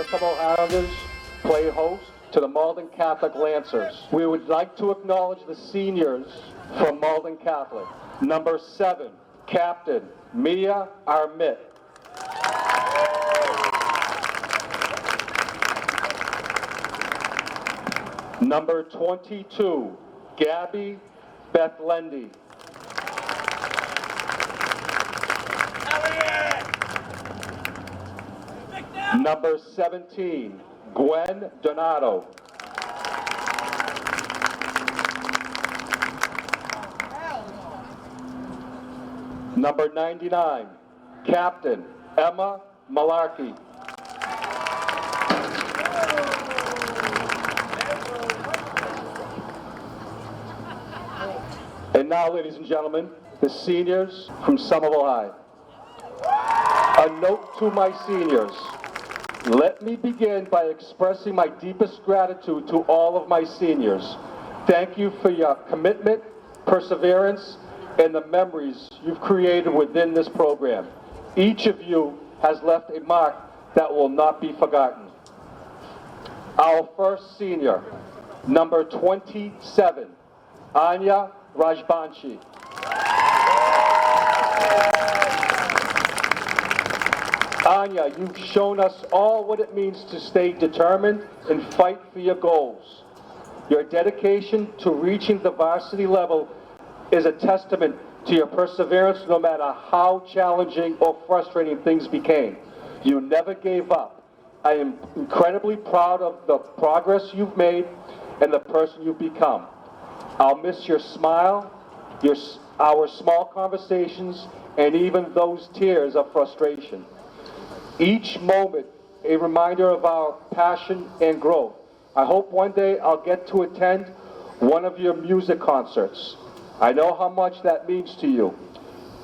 Somerville Highlanders play host to the Malden Catholic Lancers. We would like to acknowledge the seniors from Malden Catholic. Number 7, Captain MIAA. Number 22, Gabby Bethlendy. Number 17, Gwen Donato. Number 99, Captain Emma Malarkey. And now, ladies and gentlemen, the seniors from Somerville High. A note to my seniors. Let me begin by expressing my deepest gratitude to all of my seniors. Thank you for your commitment, perseverance, and the memories you've created within this program. Each of you has left a mark that will not be forgotten. Our first senior, number 27, Anya Rajbanshi. Anya, you've shown us all what it means to stay determined and fight for your goals. Your dedication to reaching the varsity level is a testament to your perseverance no matter how challenging or frustrating things became. You never gave up. I am incredibly proud of the progress you've made and the person you've become. I'll miss your smile, our small conversations, and even those tears of frustration. Each moment, a reminder of our passion and growth. I hope one day I'll get to attend one of your music concerts. I know how much that means to you.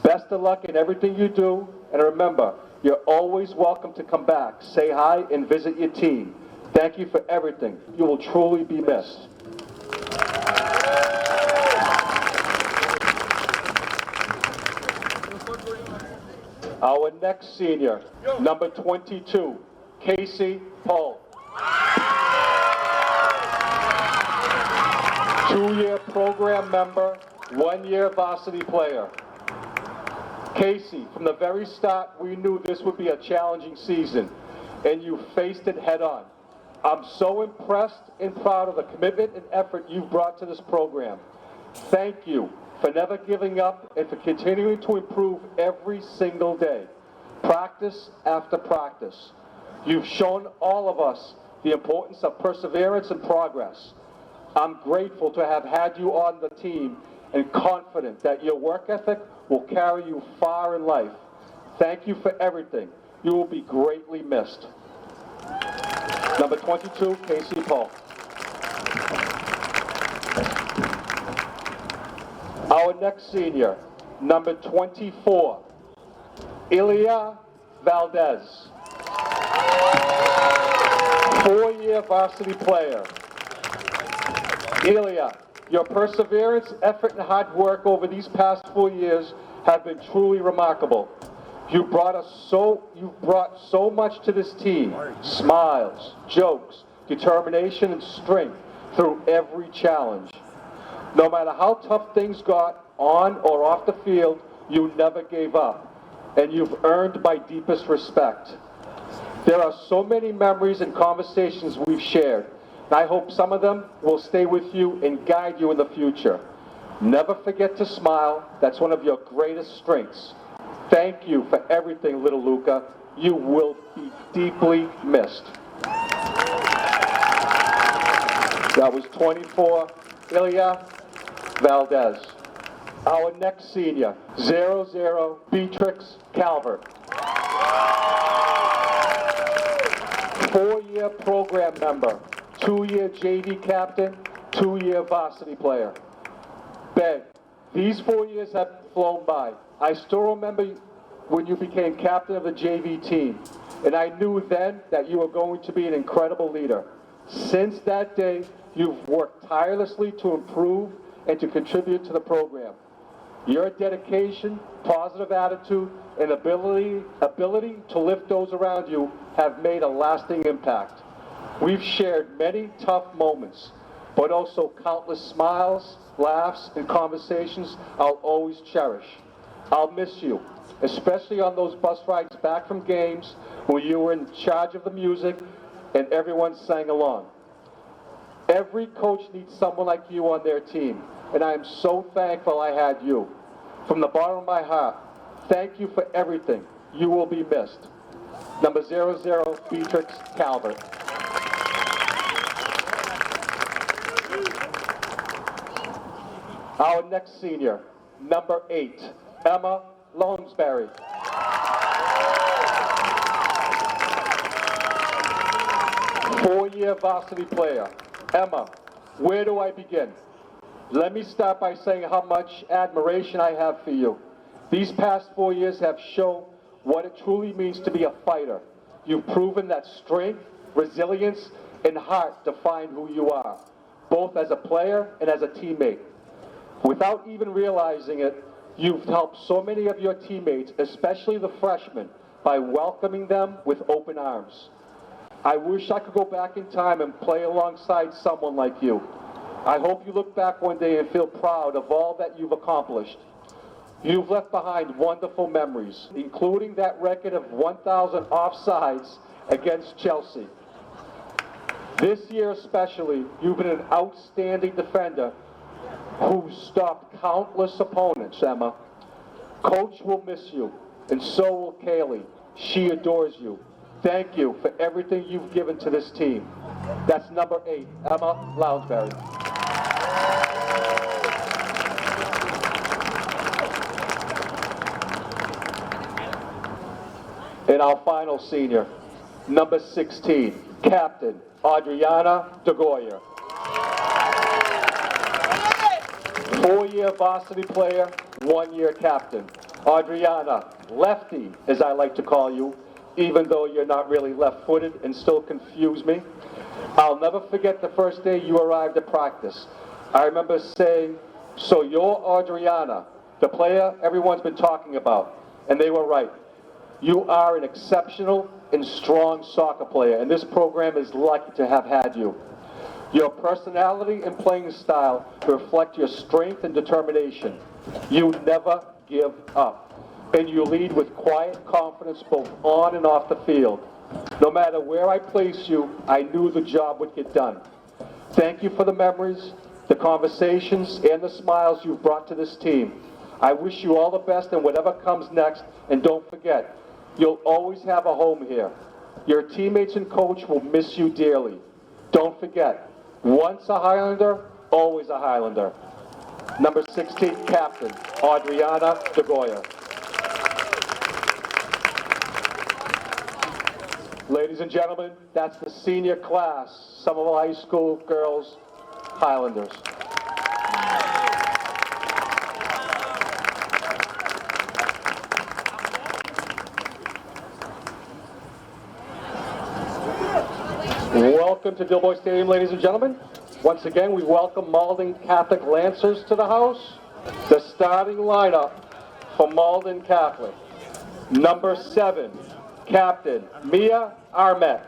Best of luck in everything you do, and remember, you're always welcome to come back, say hi, and visit your team. Thank you for everything. You will truly be missed. Our next senior, number 22, Casey Paul. 2-year program member, 1-year varsity player. Casey, from the very start, we knew this would be a challenging season, and you faced it head on. I'm so impressed and proud of the commitment and effort you've brought to this program. Thank you for never giving up and for continuing to improve every single day, practice after practice. You've shown all of us the importance of perseverance and progress. I'm grateful to have had you on the team and confident that your work ethic will carry you far in life. Thank you for everything. You will be greatly missed. Number 22, Casey Paul. Our next senior, number 24, Ilya Valdez. 4-year varsity player. Ilya, your perseverance, effort, and hard work over these past 4 years have been truly remarkable. You've brought so much to this team. Smiles, jokes, determination, and strength through every challenge. No matter how tough things got on or off the field, you never gave up, and you've earned my deepest respect. There are so many memories and conversations we've shared, and I hope some of them will stay with you and guide you in the future. Never forget to smile. That's one of your greatest strengths. Thank you for everything, little Luca. You will be deeply missed. That was 24, Ilya Valdez. Our next senior, 00, Beatrix Calvert. 4-year program member, 2-year JV captain, 2-year varsity player. Ben, these 4 years have flown by. I still remember when you became captain of the JV team, and I knew then that you were going to be an incredible leader. Since that day, you've worked tirelessly to improve and to contribute to the program. Your dedication, positive attitude, and ability to lift those around you have made a lasting impact. We've shared many tough moments, but also countless smiles, laughs, and conversations I'll always cherish. I'll miss you, especially on those bus rides back from games when you were in charge of the music and everyone sang along. Every coach needs someone like you on their team, and I am so thankful I had you. From the bottom of my heart, thank you for everything. You will be missed. Number 00, Beatrix Calvert. Our next senior, number 8, Emma Lonesberry. Four-year varsity player. Emma, where do I begin? Let me start by saying how much admiration I have for you. These past 4 years have shown what it truly means to be a fighter. You've proven that strength, resilience, and heart define who you are, both as a player and as a teammate. Without even realizing it, you've helped so many of your teammates, especially the freshmen, by welcoming them with open arms. I wish I could go back in time and play alongside someone like you. I hope you look back one day and feel proud of all that you've accomplished. You've left behind wonderful memories, including that record of 1,000 offsides against Chelsea. This year especially, you've been an outstanding defender who stopped countless opponents, Emma. Coach will miss you, and so will Kaylee. She adores you. Thank you for everything you've given to this team. That's number 8, Emma Lounsbury. And our final senior, number 16, Captain Adriana DeGoyer. 4-year varsity player, 1-year captain. Adriana, lefty, as I like to call you, even though you're not really left-footed and still confuse me. I'll never forget the first day you arrived at practice. I remember saying, so you're Adriana, the player everyone's been talking about. And they were right. You are an exceptional and strong soccer player, and this program is lucky to have had you. Your personality and playing style reflect your strength and determination. You never give up, and you lead with quiet confidence both on and off the field. No matter where I place you, I knew the job would get done. Thank you for the memories, the conversations, and the smiles you've brought to this team. I wish you all the best in whatever comes next, and don't forget, you'll always have a home here. Your teammates and coach will miss you dearly. Don't forget, once a Highlander, always a Highlander. Number 16, Captain Adriana DeGoyer. Ladies and gentlemen, that's the senior class, Somerville High School girls, Highlanders. Welcome to Dilboy Stadium, ladies and gentlemen. Once again, we welcome Malden Catholic Lancers to the house. The starting lineup for Malden Catholic. Number 7, Captain Mia Armet.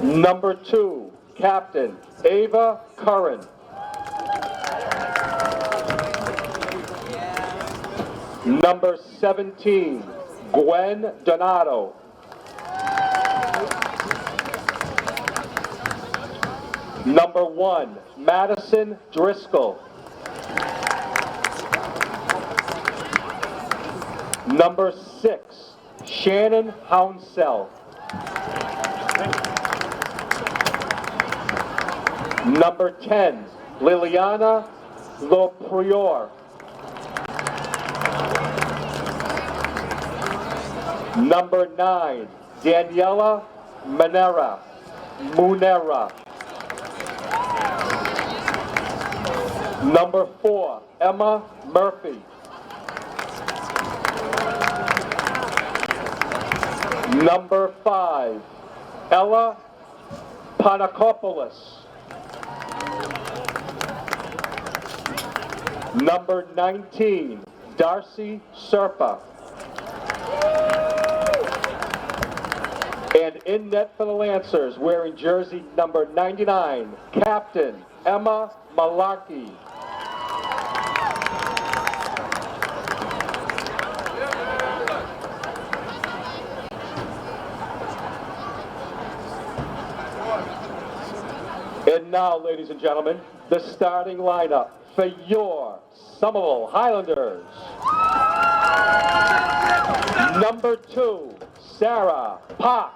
Number 2, Captain Ava Curran. Number 17, Gwen Donato. Number 1, Madison Driscoll. Number 6, Shannon Hounsell. Number 10, Liliana Loprior. Number 9, Daniela Munera. Number 4, Emma Murphy. Number 5, Ella Panakopoulos. Number 19, Darcy Serpa. And in net for the Lancers, wearing jersey number 99, Captain Emma Malarkey. And now, ladies and gentlemen, the starting lineup for your Somerville Highlanders. Number 2, Sarah Park.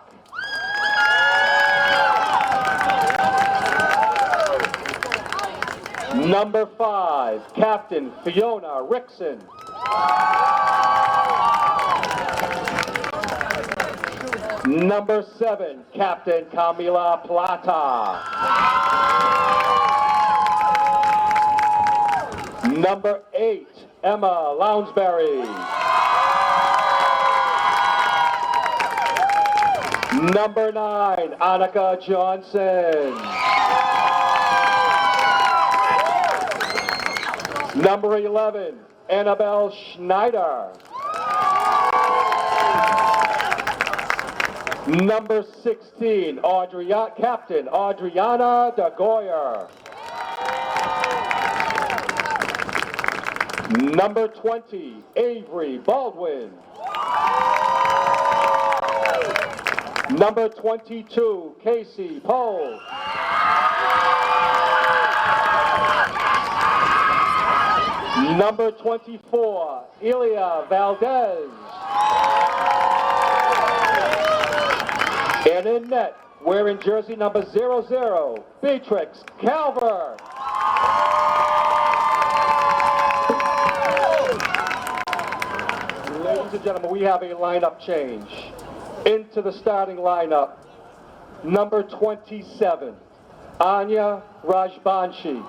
Number 5, Captain Fiona Rickson. Number 7, Captain Camila Plata. Number 8, Emma Lounsbury. Number 9, Annika Johnson. Number 11, Annabelle Schneider. Number 16, Captain Adriana de Goyer. Number 20, Avery Baldwin. Number 22, Casey Poe. Number 24, Ilya Valdez. And in net, wearing jersey number 00, Beatrix Calvert. Ladies and gentlemen, we have a lineup change. Into the starting lineup, number 27, Anya Rajbanshi.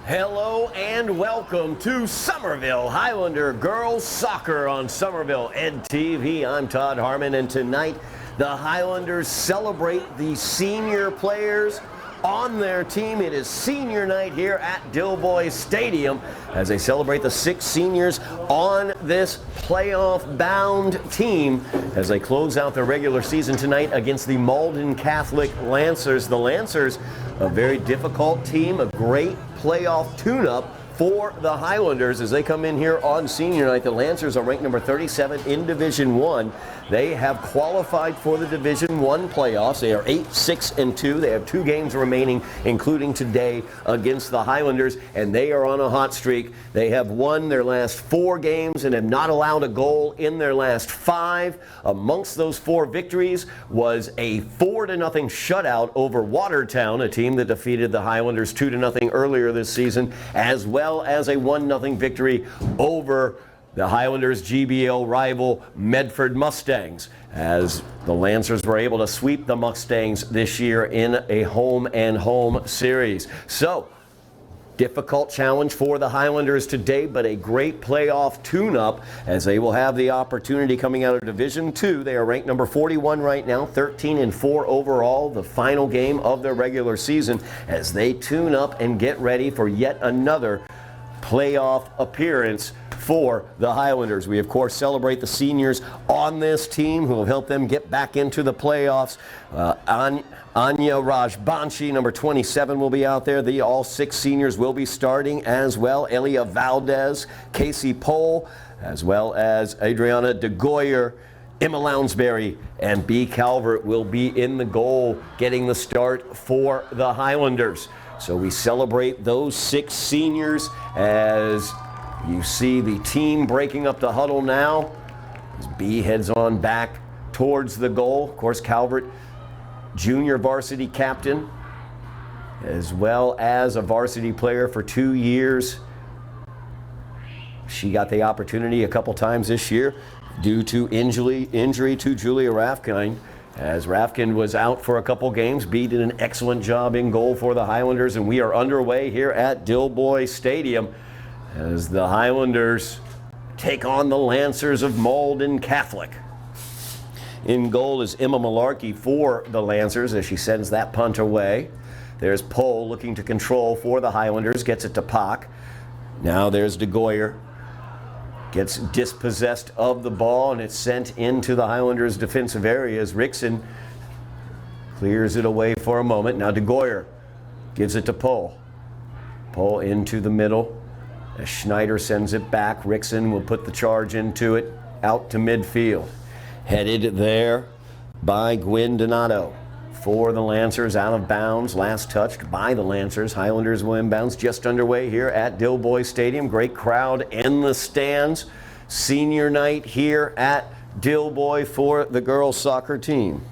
Hello and welcome to Somerville Highlander Girls Soccer on Somerville Ed TV. I'm Todd Harmon, and tonight the Highlanders celebrate the senior players on their team. It is senior night here at Dilboy Stadium as they celebrate the 6 seniors on this playoff-bound team as they close out their regular season tonight against the Malden Catholic Lancers. The Lancers, a very difficult team, a great playoff tune-up for the Highlanders as they come in here on senior night. The Lancers are ranked number 37 in Division 1. They have qualified for the Division 1 playoffs. They are 8-6-2. They have 2 games remaining, including today against the Highlanders, and they are on a hot streak. They have won their last 4 games and have not allowed a goal in their last 5. Amongst those 4 victories was a 4-0 shutout over Watertown, a team that defeated the Highlanders 2-0 earlier this season, as well as a 1-0 victory over the Highlanders' GBL rival Medford Mustangs, as the Lancers were able to sweep the Mustangs this year in a home-and-home series. So, difficult challenge for the Highlanders today, but a great playoff tune-up as they will have the opportunity coming out of Division 2. They are ranked number 41 right now, 13-4 overall, the final game of their regular season, as they tune up and get ready for yet another playoff appearance for the Highlanders. We, of course, celebrate the seniors on this team who will help them get back into the playoffs. Anya Rajbanshi, number 27, will be out there. All 6 seniors will be starting as well. Elia Valdez, Casey Pohl, as well as Adriana de Goyer, Emma Lounsbury, and B. Calvert will be in the goal, getting the start for the Highlanders. So we celebrate those 6 seniors as you see the team breaking up the huddle now. As B heads on back towards the goal. Of course, Calvert, junior varsity captain, as well as a varsity player for 2 years. She got the opportunity a couple times this year due to injury to Julia Rafkine. As Rafkin was out for a couple games, B did an excellent job in goal for the Highlanders, and we are underway here at Dilboy Stadium as the Highlanders take on the Lancers of Malden Catholic. In goal is Emma Malarkey for the Lancers as she sends that punt away. There's Pohl looking to control for the Highlanders, gets it to Pock. Now there's DeGoyer. Gets dispossessed of the ball, and it's sent into the Highlanders' defensive area as Rickson clears it away for a moment. Now DeGoyer gives it to Pohl. Pohl into the middle. As Schneider sends it back, Rickson will put the charge into it, out to midfield. Headed there by Gwen Donato for the Lancers, out of bounds. Last touched by the Lancers. Highlanders will inbounds, just underway here at Dilboy Stadium. Great crowd in the stands. Senior night here at Dilboy for the girls soccer team.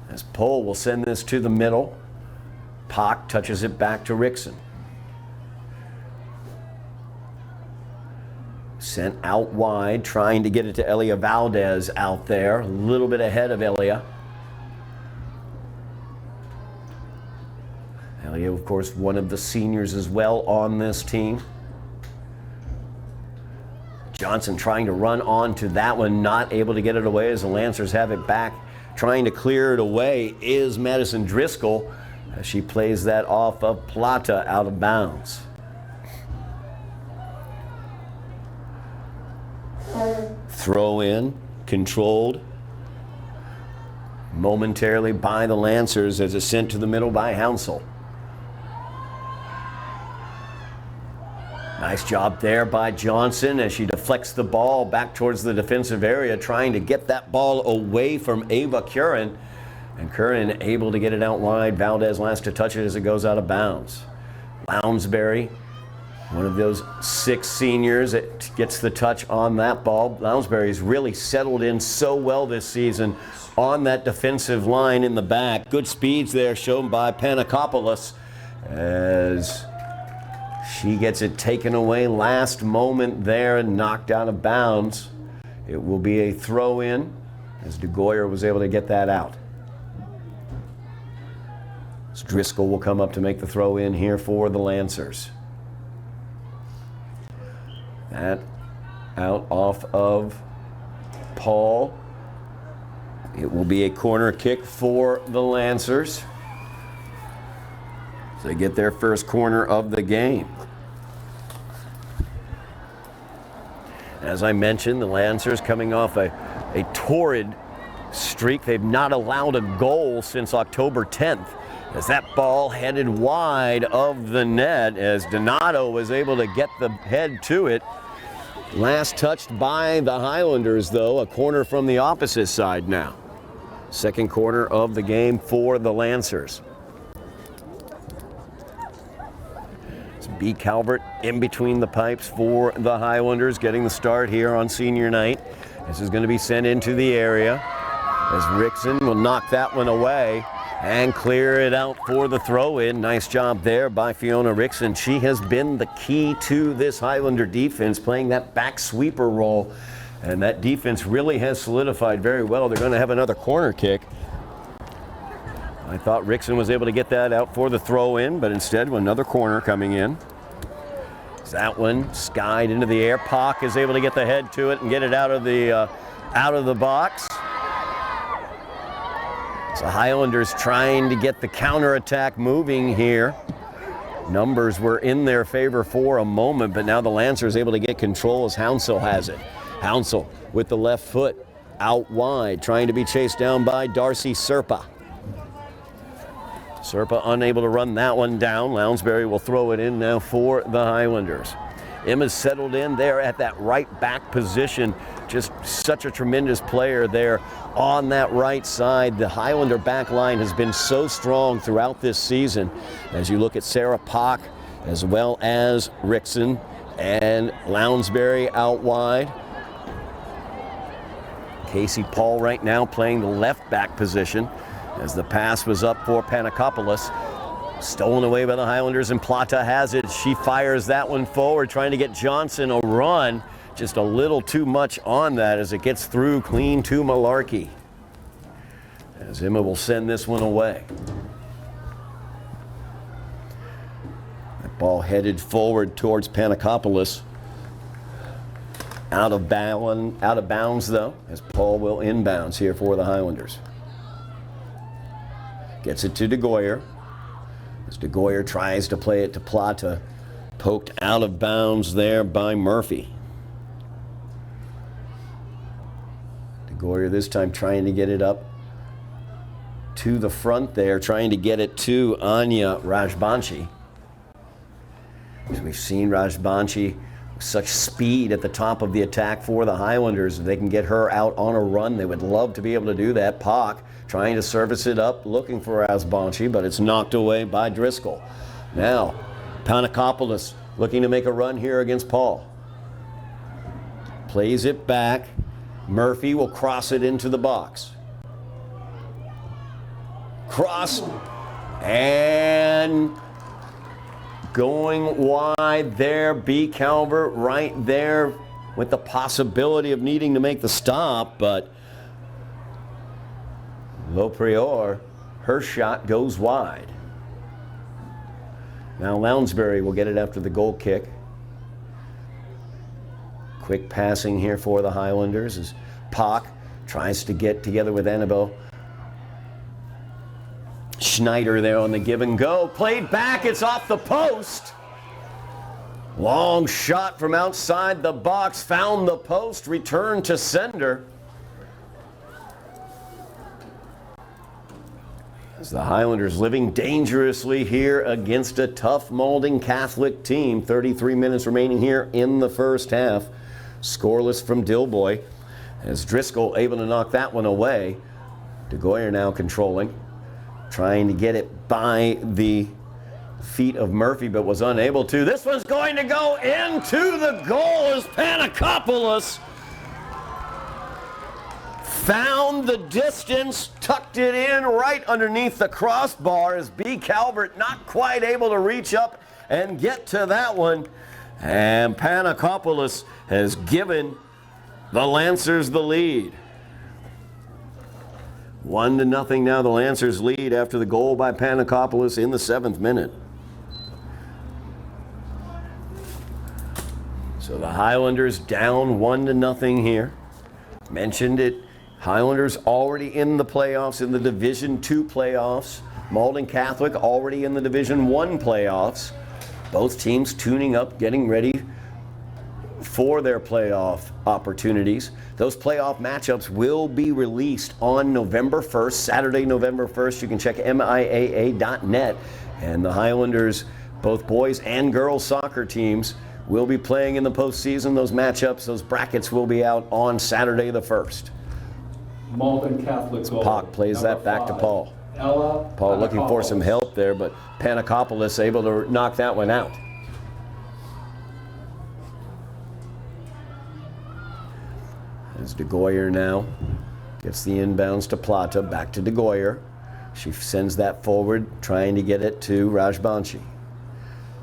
As Pohl will send this to the middle. Pock touches it back to Rickson. Sent out wide, trying to get it to Elia Valdez out there. A little bit ahead of Elia. Elia, of course, one of the seniors as well on this team. Johnson trying to run onto that one, not able to get it away as the Lancers have it back. Trying to clear it away is Madison Driscoll as she plays that off of Plata out of bounds. Throw in, controlled momentarily by the Lancers as it's sent to the middle by Hounsell. Nice job there by Johnson as she deflects the ball back towards the defensive area, trying to get that ball away from Ava Curran. And Curran able to get it out wide. Valdez last to touch it as it goes out of bounds. Lounsbury, one of those 6 seniors that gets the touch on that ball. Lounsbury's really settled in so well this season on that defensive line in the back. Good speeds there shown by Panakopoulos as she gets it taken away last moment there and knocked out of bounds. It will be a throw in as DeGoyer was able to get that out. So Driscoll will come up to make the throw in here for the Lancers. That out off of Paul. It will be a corner kick for the Lancers. So they get their first corner of the game. As I mentioned, the Lancers coming off a torrid streak. They've not allowed a goal since October 10th. As that ball headed wide of the net as Donato was able to get the head to it. Last touched by the Highlanders, though, a corner from the opposite side now. Second corner of the game for the Lancers. It's B. Calvert in between the pipes for the Highlanders, getting the start here on senior night. This is going to be sent into the area as Rickson will knock that one away and clear it out for the throw-in. Nice job there by Fiona Rickson. She has been the key to this Highlander defense, playing that back sweeper role. And that defense really has solidified very well. They're going to have another corner kick. I thought Rickson was able to get that out for the throw-in, but instead another corner coming in. That one skied into the air. Pock is able to get the head to it and get it out of the box. The Highlanders trying to get the counterattack moving here. Numbers were in their favor for a moment, but now the Lancers able to get control as Hounsell has it. Hounsell with the left foot out wide, trying to be chased down by Darcy Serpa. Serpa unable to run that one down. Lounsbury will throw it in now for the Highlanders. Emma's settled in there at that right back position. Just such a tremendous player there on that right side. The Highlander back line has been so strong throughout this season. As you look at Sarah Pock as well as Rickson and Lounsbury out wide. Casey Paul right now playing the left back position as the pass was up for Panakopoulos. Stolen away by the Highlanders, and Plata has it. She fires that one forward, trying to get Johnson a run. Just a little too much on that as it gets through clean to Malarkey. As Emma will send this one away. That ball headed forward towards Panakopoulos. Out of bounds though, as Paul will inbounds here for the Highlanders. Gets it to DeGoyer. As DeGoyer tries to play it to Plata. Poked out of bounds there by Murphy. DeGoyer this time trying to get it up to the front there, trying to get it to Anya Rajbanshi. As we've seen Rajbanshi with such speed at the top of the attack for the Highlanders. If they can get her out on a run, they would love to be able to do that. Pak trying to service it up, looking for Rajbanshi, but it's knocked away by Driscoll. Now, Panakopoulos looking to make a run here against Paul. Plays it back. Murphy will cross it into the box. Cross and going wide there. B. Calvert right there with the possibility of needing to make the stop, but Loprior, her shot goes wide. Now Lounsbury will get it after the goal kick. Quick passing here for the Highlanders as Pak tries to get together with Annabelle Schneider there on the give and go. Played back, it's off the post. Long shot from outside the box, found the post, returned to sender. As the Highlanders living dangerously here against a tough Malden Catholic team. 33 minutes remaining here in the first half. Scoreless from Dilboy. As Driscoll able to knock that one away. DeGoyer now controlling. Trying to get it by the feet of Murphy, but was unable to. This one's going to go into the goal as Panakopoulos found the distance, tucked it in right underneath the crossbar as B. Calvert not quite able to reach up and get to that one. And Panakopoulos has given the Lancers the lead. 1-0 now, the Lancers lead after the goal by Panakopoulos in the 7th minute. So the Highlanders down 1-0 here. Mentioned it. Highlanders already in the playoffs, in the Division II playoffs. Malden Catholic already in the Division I playoffs. Both teams tuning up, getting ready for their playoff opportunities. Those playoff matchups will be released on November 1st, Saturday, November 1st. You can check MIAA.net. And the Highlanders, both boys and girls soccer teams, will be playing in the postseason. Those matchups, those brackets will be out on Saturday the 1st. Malden Catholic goal. Pak plays that back to Paul. Paul looking for some help there, but Panakopoulos able to knock that one out. As DeGoyer now gets the inbounds to Plata, back to DeGoyer. She sends that forward, trying to get it to Rajbanshi.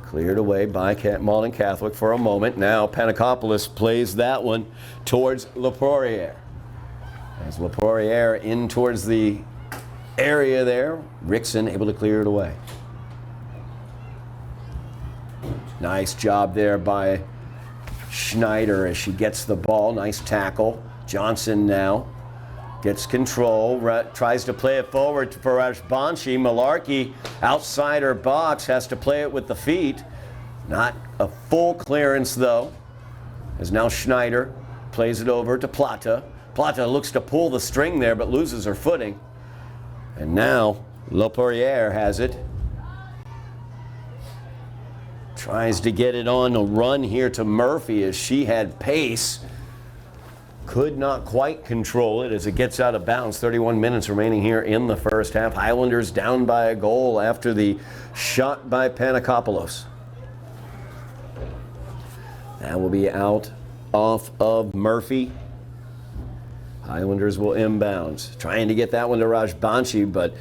Cleared away by Malden Catholic for a moment. Now Panakopoulos plays that one towards Lapourier. As Lapourier in towards the area there, Rickson able to clear it away. Nice job there by Schneider as she gets the ball. Nice tackle. Johnson now gets control, tries to play it forward for Rajbanshi. Malarkey outside her box, has to play it with the feet. Not a full clearance though, as now Schneider plays it over to Plata. Plata looks to pull the string there, but loses her footing. And now Lapourier has it. Tries to get it on a run here to Murphy as she had pace. Could not quite control it as it gets out of bounds. 31 minutes remaining here in the first half. Highlanders down by a goal after the shot by Panakopoulos. That will be out off of Murphy. Highlanders will inbounds. Trying to get that one to Rajbanshi, but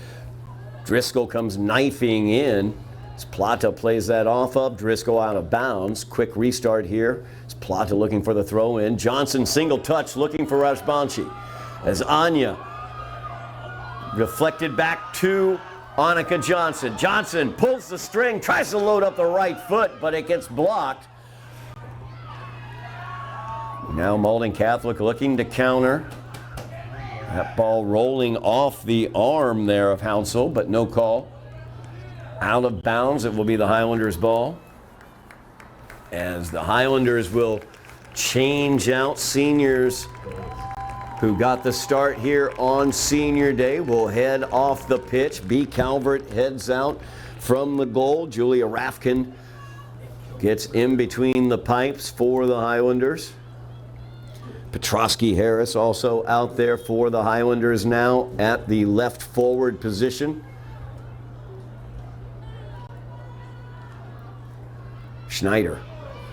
Driscoll comes knifing in. As Plata plays that off of Driscoll out of bounds. Quick restart here. As Plata looking for the throw in. Johnson single touch looking for Rajbanshi. As Anya reflected back to Annika Johnson. Johnson pulls the string, tries to load up the right foot, but it gets blocked. Now Malden Catholic looking to counter. That ball rolling off the arm there of Hounsell, but no call. Out of bounds, it will be the Highlanders' ball. As the Highlanders will change out seniors who got the start here on senior day will head off the pitch. B. Calvert heads out from the goal. Julia Rafkin gets in between the pipes for the Highlanders. Petrosky Harris also out there for the Highlanders now at the left forward position. Schneider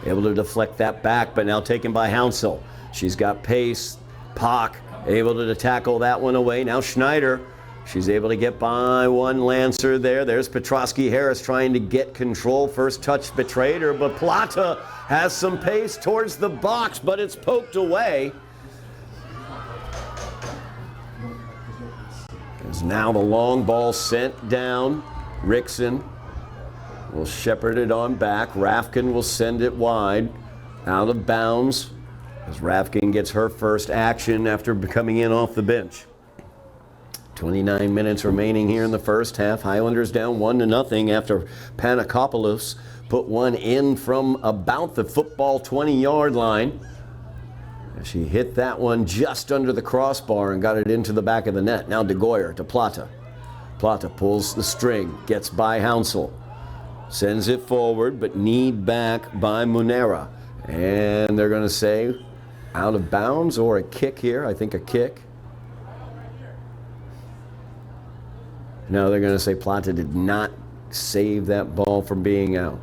able to deflect that back, but now taken by Hounsell. She's got pace. Pock able to tackle that one away. Now Schneider, she's able to get by one Lancer there. There's Petrosky Harris trying to get control. First touch betrayed her, but Plata has some pace towards the box, but it's poked away. As now the long ball sent down. Rickson will shepherd it on back. Rafkin will send it wide. Out of bounds as Rafkin gets her first action after coming in off the bench. 29 minutes remaining here in the first half. Highlanders down 1-0 after Panakopoulos put one in from about the football 20-yard line. She hit that one just under the crossbar and got it into the back of the net. Now De Goyer to Plata. Plata pulls the string, gets by Hounsell. Sends it forward, but kneed back by Munera. And they're going to say out of bounds or a kick here. I think a kick. No, they're going to say Plata did not save that ball from being out.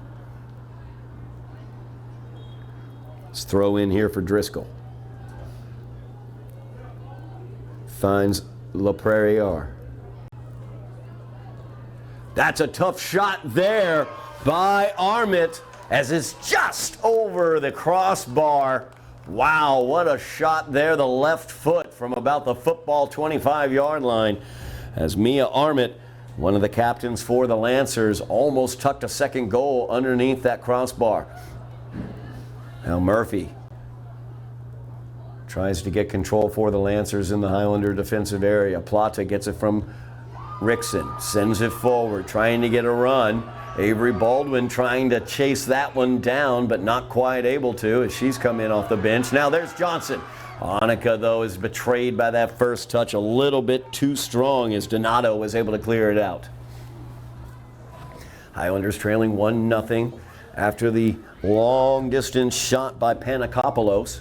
Let's throw in here for Driscoll. Finds La Prairiere. That's a tough shot there by Armit as it's just over the crossbar. Wow, what a shot there, the left foot from about the football 25-yard line. As Mia Armit, one of the captains for the Lancers, almost tucked a second goal underneath that crossbar. Now Murphy tries to get control for the Lancers in the Highlander defensive area. Plata gets it from Rickson, sends it forward, trying to get a run. Avery Baldwin trying to chase that one down, but not quite able to as she's come in off the bench. Now there's Johnson. Annika, though, is betrayed by that first touch a little bit too strong as Donato was able to clear it out. Highlanders trailing 1-0 after the long-distance shot by Panakopoulos.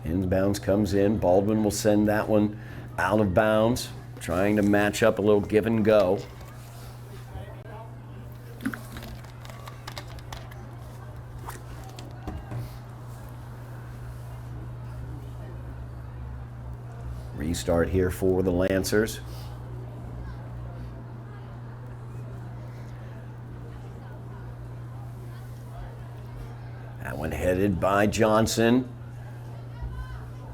Inbounds comes in. Baldwin will send that one out of bounds, trying to match up a little give and go. Restart here for the Lancers. That one headed by Johnson.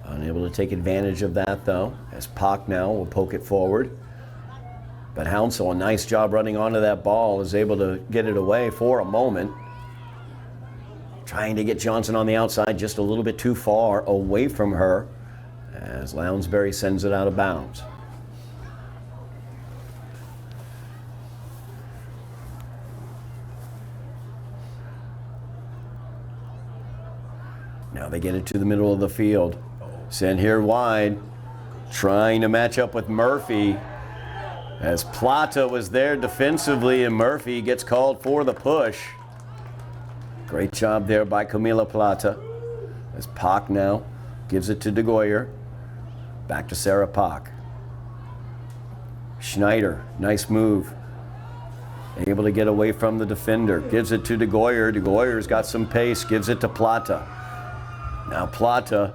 Unable to take advantage of that, though, as Pock now will poke it forward. But Hounsell, a nice job running onto that ball, is able to get it away for a moment. Trying to get Johnson on the outside, just a little bit too far away from her, as Lounsbury sends it out of bounds. Now they get it to the middle of the field. Sent here wide, trying to match up with Murphy as Plata was there defensively and Murphy gets called for the push. Great job there by Camila Plata as Pock now gives it to De Goyer. Back to Sarah Pock. Schneider, nice move. Able to get away from the defender. Gives it to De Goyer. De Goyer's got some pace, gives it to Plata. Now Plata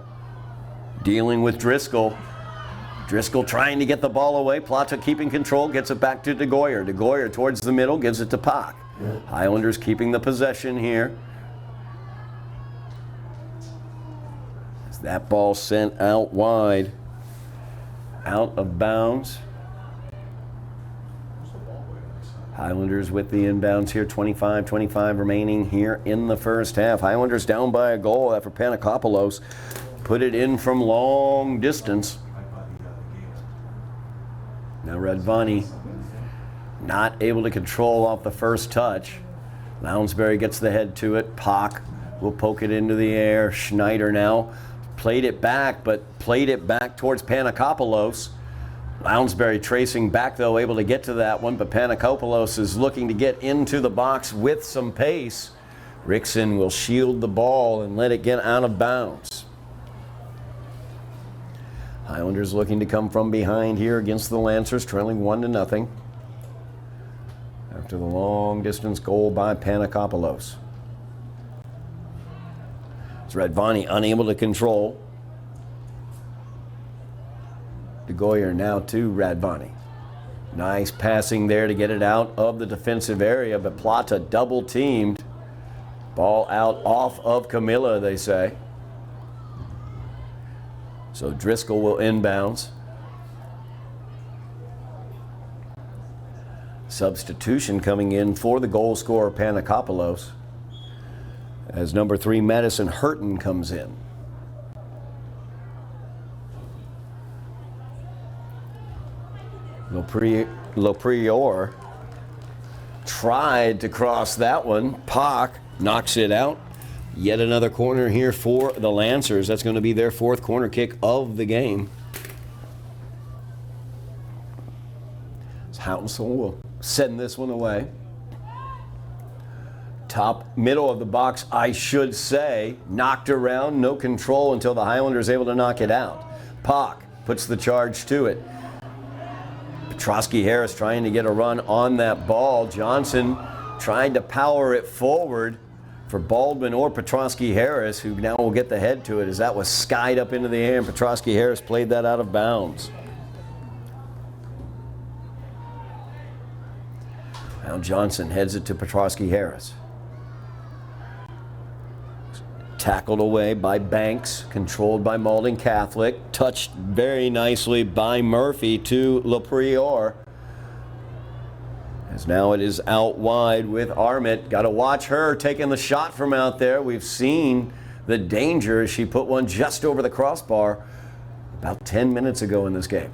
dealing with Driscoll. Driscoll trying to get the ball away. Plata keeping control, gets it back to De Goyer. De Goyer towards the middle, gives it to Pock. Highlanders keeping the possession here. As that ball sent out wide, out of bounds. Highlanders with the inbounds here, 25-25 remaining here in the first half. Highlanders down by a goal after Panakopoulos put it in from long distance. Now Redvani not able to control off the first touch. Lounsbury gets the head to it. Pock will poke it into the air. Schneider now played it back, but played it back towards Panakopoulos. Lounsbury tracing back, though, able to get to that one, but Panakopoulos is looking to get into the box with some pace. Rickson will shield the ball and let it get out of bounds. Highlanders looking to come from behind here against the Lancers, trailing 1-0. After the long distance goal by Panakopoulos. It's Redvani unable to control. DeGoyer now to Radvani. Nice passing there to get it out of the defensive area, but Plata double teamed. Ball out off of Camilla, they say. So Driscoll will inbounds. Substitution coming in for the goal scorer Panakopoulos as number 3 Madison Hurton comes in. Loprior tried to cross that one. Pock knocks it out. Yet another corner here for the Lancers. That's going to be their 4th corner kick of the game. Hounsel will send this one away. Top middle of the box, I should say. Knocked around, no control until the Highlanders able to knock it out. Pock puts the charge to it. Petrosky Harris trying to get a run on that ball. Johnson trying to power it forward for Baldwin or Petrosky Harris, who now will get the head to it as that was skied up into the air, and Petrosky Harris played that out of bounds. Now Johnson heads it to Petrosky Harris. Tackled away by Banks, controlled by Malden Catholic, touched very nicely by Murphy to Loprior. As now it is out wide with Armit. Got to watch her taking the shot from out there. We've seen the danger as she put one just over the crossbar about 10 minutes ago in this game.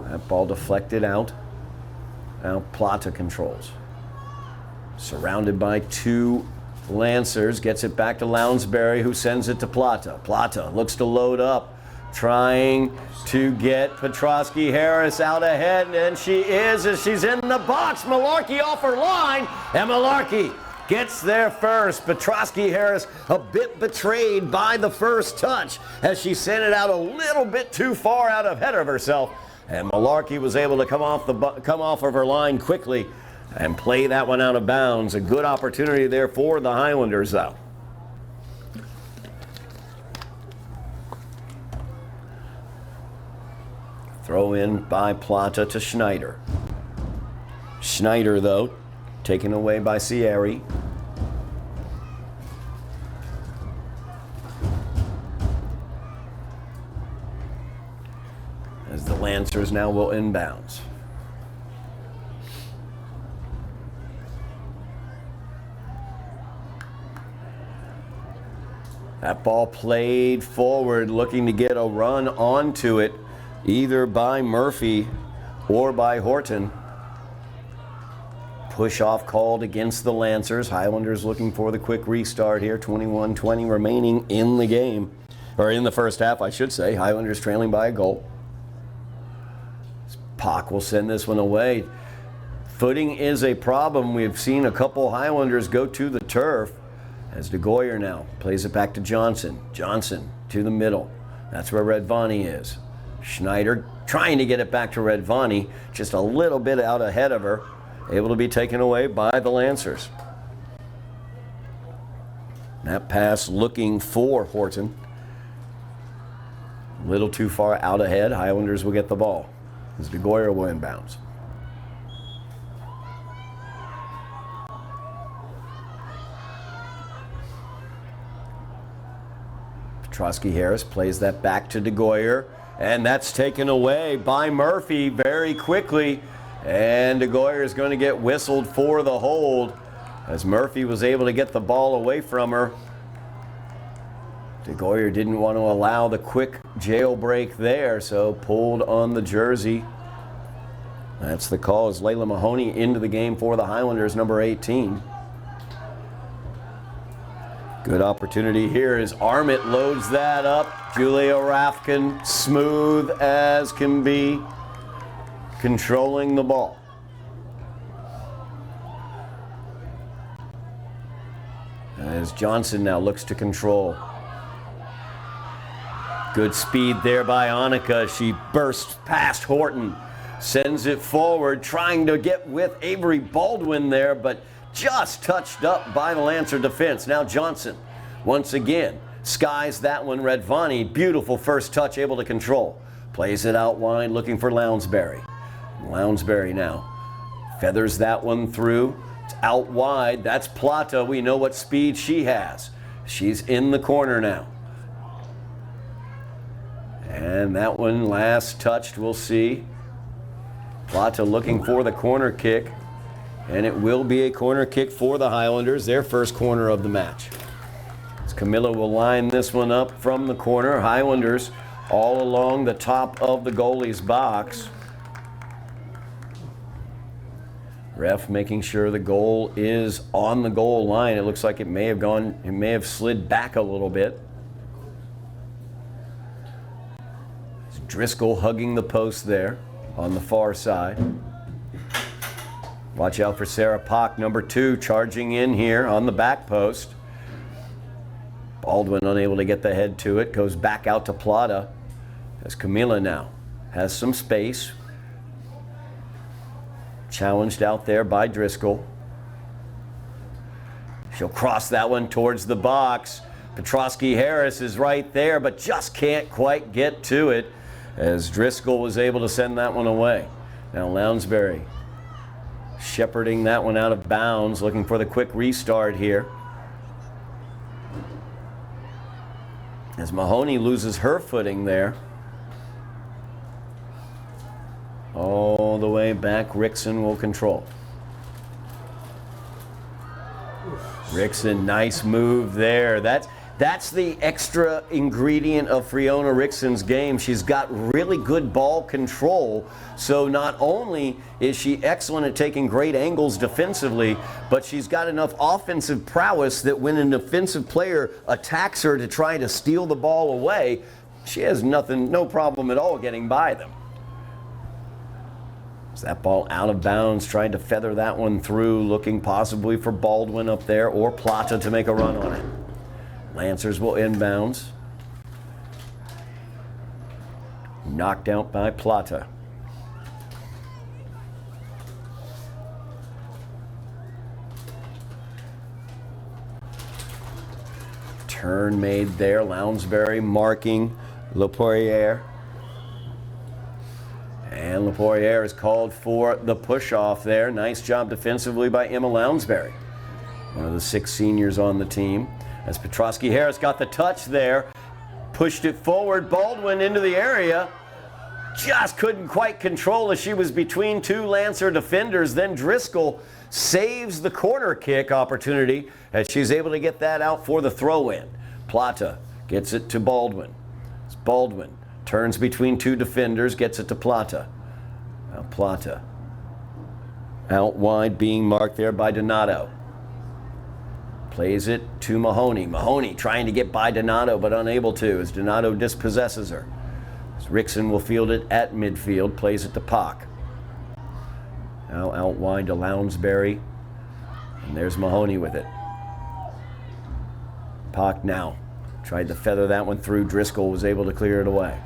That ball deflected out. Now Plata controls. Surrounded by 2 Lancers, gets it back to Lounsbury, who sends it to Plata. Plata looks to load up, trying to get Petrosky Harris out ahead, and she is as she's in the box. Malarkey off her line, and Malarkey gets there first. Petrosky Harris a bit betrayed by the first touch as she sent it out a little bit too far out ahead of herself, and Malarkey was able to come off of her line quickly and play that one out of bounds. A good opportunity there for the Highlanders, though. Throw in by Plata to Schneider. Schneider, though, taken away by Sierri. As the Lancers now will inbounds. That ball played forward, looking to get a run onto it, either by Murphy or by Horton. Push off called against the Lancers. Highlanders looking for the quick restart here. 21-20 remaining in the game, or in the first half, I should say. Highlanders trailing by a goal. Pock will send this one away. Footing is a problem. We've seen a couple Highlanders go to the turf. As DeGoyer now plays it back to Johnson. Johnson to the middle. That's where Redvani is. Schneider trying to get it back to Redvani, just a little bit out ahead of her, able to be taken away by the Lancers. That pass looking for Horton. A little too far out ahead. Highlanders will get the ball as DeGoyer will inbounds. Petrosky Harris plays that back to DeGoyer, and that's taken away by Murphy very quickly And DeGoyer is going to get whistled for the hold as Murphy was able to get the ball away from her. DeGoyer didn't want to allow the quick jailbreak there, so pulled on the jersey. That's the call as Layla Mahoney into the game for the Highlanders, number 18. Good opportunity here as Armit loads that up. Julia Rafkin, smooth as can be, controlling the ball. As Johnson now looks to control. Good speed there by Annika. She bursts past Horton, sends it forward, trying to get with Avery Baldwin there, but just touched up by the Lancer defense. Now Johnson, once again, skies that one. Redvani, beautiful first touch, able to control. Plays it out wide, looking for Lounsbury. Lounsbury now feathers that one through. It's out wide. That's Plata. We know what speed she has. She's in the corner now. And that one last touched, we'll see. Plata looking for the corner kick. And it will be a corner kick for the Highlanders, their first corner of the match. As Camilla will line this one up from the corner. Highlanders all along the top of the goalie's box. Ref making sure the goal is on the goal line. It looks like it may have slid back a little bit. Driscoll hugging the post there on the far side. Watch out for Sarah Pock, number 2, charging in here on the back post. Baldwin unable to get the head to it, goes back out to Plata as Camila now has some space. Challenged out there by Driscoll. She'll cross that one towards the box. Petrosky Harris is right there, but just can't quite get to it as Driscoll was able to send that one away. Now Lounsbury shepherding that one out of bounds, looking for the quick restart here. As Mahoney loses her footing there. All the way back, Rickson will control. Rickson, nice move there. That's the extra ingredient of Friona Rickson's game. She's got really good ball control. So not only is she excellent at taking great angles defensively, but she's got enough offensive prowess that when an offensive player attacks her to try to steal the ball away, she has no problem at all getting by them. That ball out of bounds, trying to feather that one through, looking possibly for Baldwin up there or Plata to make a run on it. Lancers will inbounds. Knocked out by Plata. Turn made there. Lounsbury marking Lepoirier. And Lepoirier is called for the push-off there. Nice job defensively by Emma Lounsbury, one of the 6 seniors on the team. As Petrosky Harris got the touch there, pushed it forward, Baldwin into the area. Just couldn't quite control as she was between 2 Lancer defenders. Then Driscoll saves the corner kick opportunity as she's able to get that out for the throw-in. Plata gets it to Baldwin. It's Baldwin. Turns between 2 defenders, gets it to Plata. Now Plata out wide, being marked there by Donato. Plays it to Mahoney. Mahoney trying to get by Donato, but unable to as Donato dispossesses her. As Rickson will field it at midfield, plays it to Pock. Now out wide to Lounsbury. And there's Mahoney with it. Pock now tried to feather that one through. Driscoll was able to clear it away.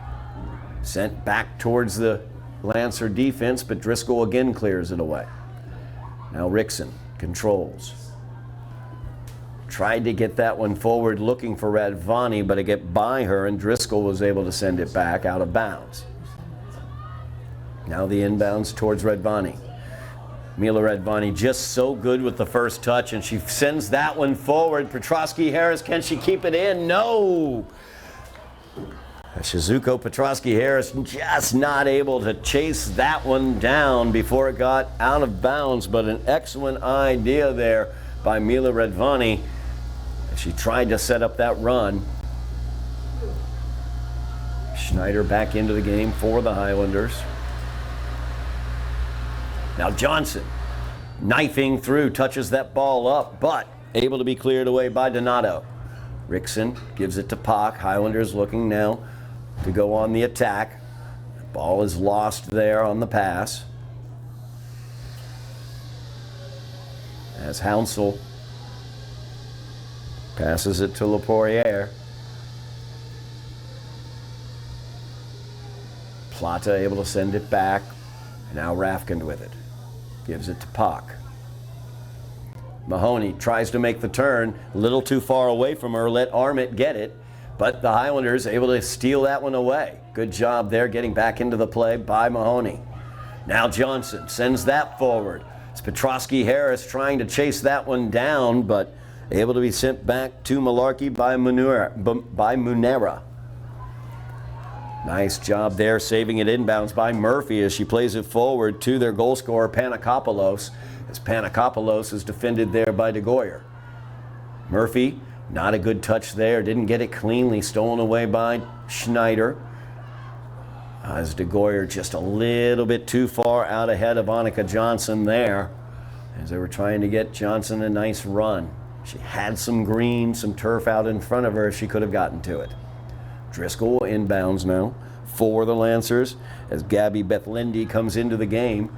Sent back towards the Lancer defense, but Driscoll again clears it away. Now Rickson controls. Tried to get that one forward, looking for Radvani, but to get by her, and Driscoll was able to send it back out of bounds. Now the inbounds towards Radvani. Mila Radvani just so good with the first touch, and she sends that one forward. Petrosky Harris, can she keep it in? No! Shizuko Petrosky-Harris just not able to chase that one down before it got out of bounds, but an excellent idea there by Mila Redvani. She tried to set up that run. Schneider back into the game for the Highlanders. Now Johnson knifing through, touches that ball up, but able to be cleared away by Donato. Rickson gives it to Pak. Highlanders looking now to go on the attack. The ball is lost there on the pass. As Hounsel passes it to Lapourière. Plata able to send it back. Now Rafkind with it. Gives it to Pak. Mahoney tries to make the turn. A little too far away from her. Let Armit get it. But the Highlanders able to steal that one away. Good job there getting back into the play by Mahoney. Now Johnson sends that forward. It's Petrosky-Harris trying to chase that one down, but able to be sent back to Malarkey by Munera. Nice job there, saving it inbounds by Murphy as she plays it forward to their goal scorer, Panakopoulos, as Panakopoulos is defended there by DeGoyer. Murphy, not a good touch there, didn't get it cleanly, stolen away by Schneider. As DeGoyer just a little bit too far out ahead of Annika Johnson there, as they were trying to get Johnson a nice run. She had some green, some turf out in front of her if she could have gotten to it. Driscoll inbounds now for the Lancers as Gabby Bethlendi comes into the game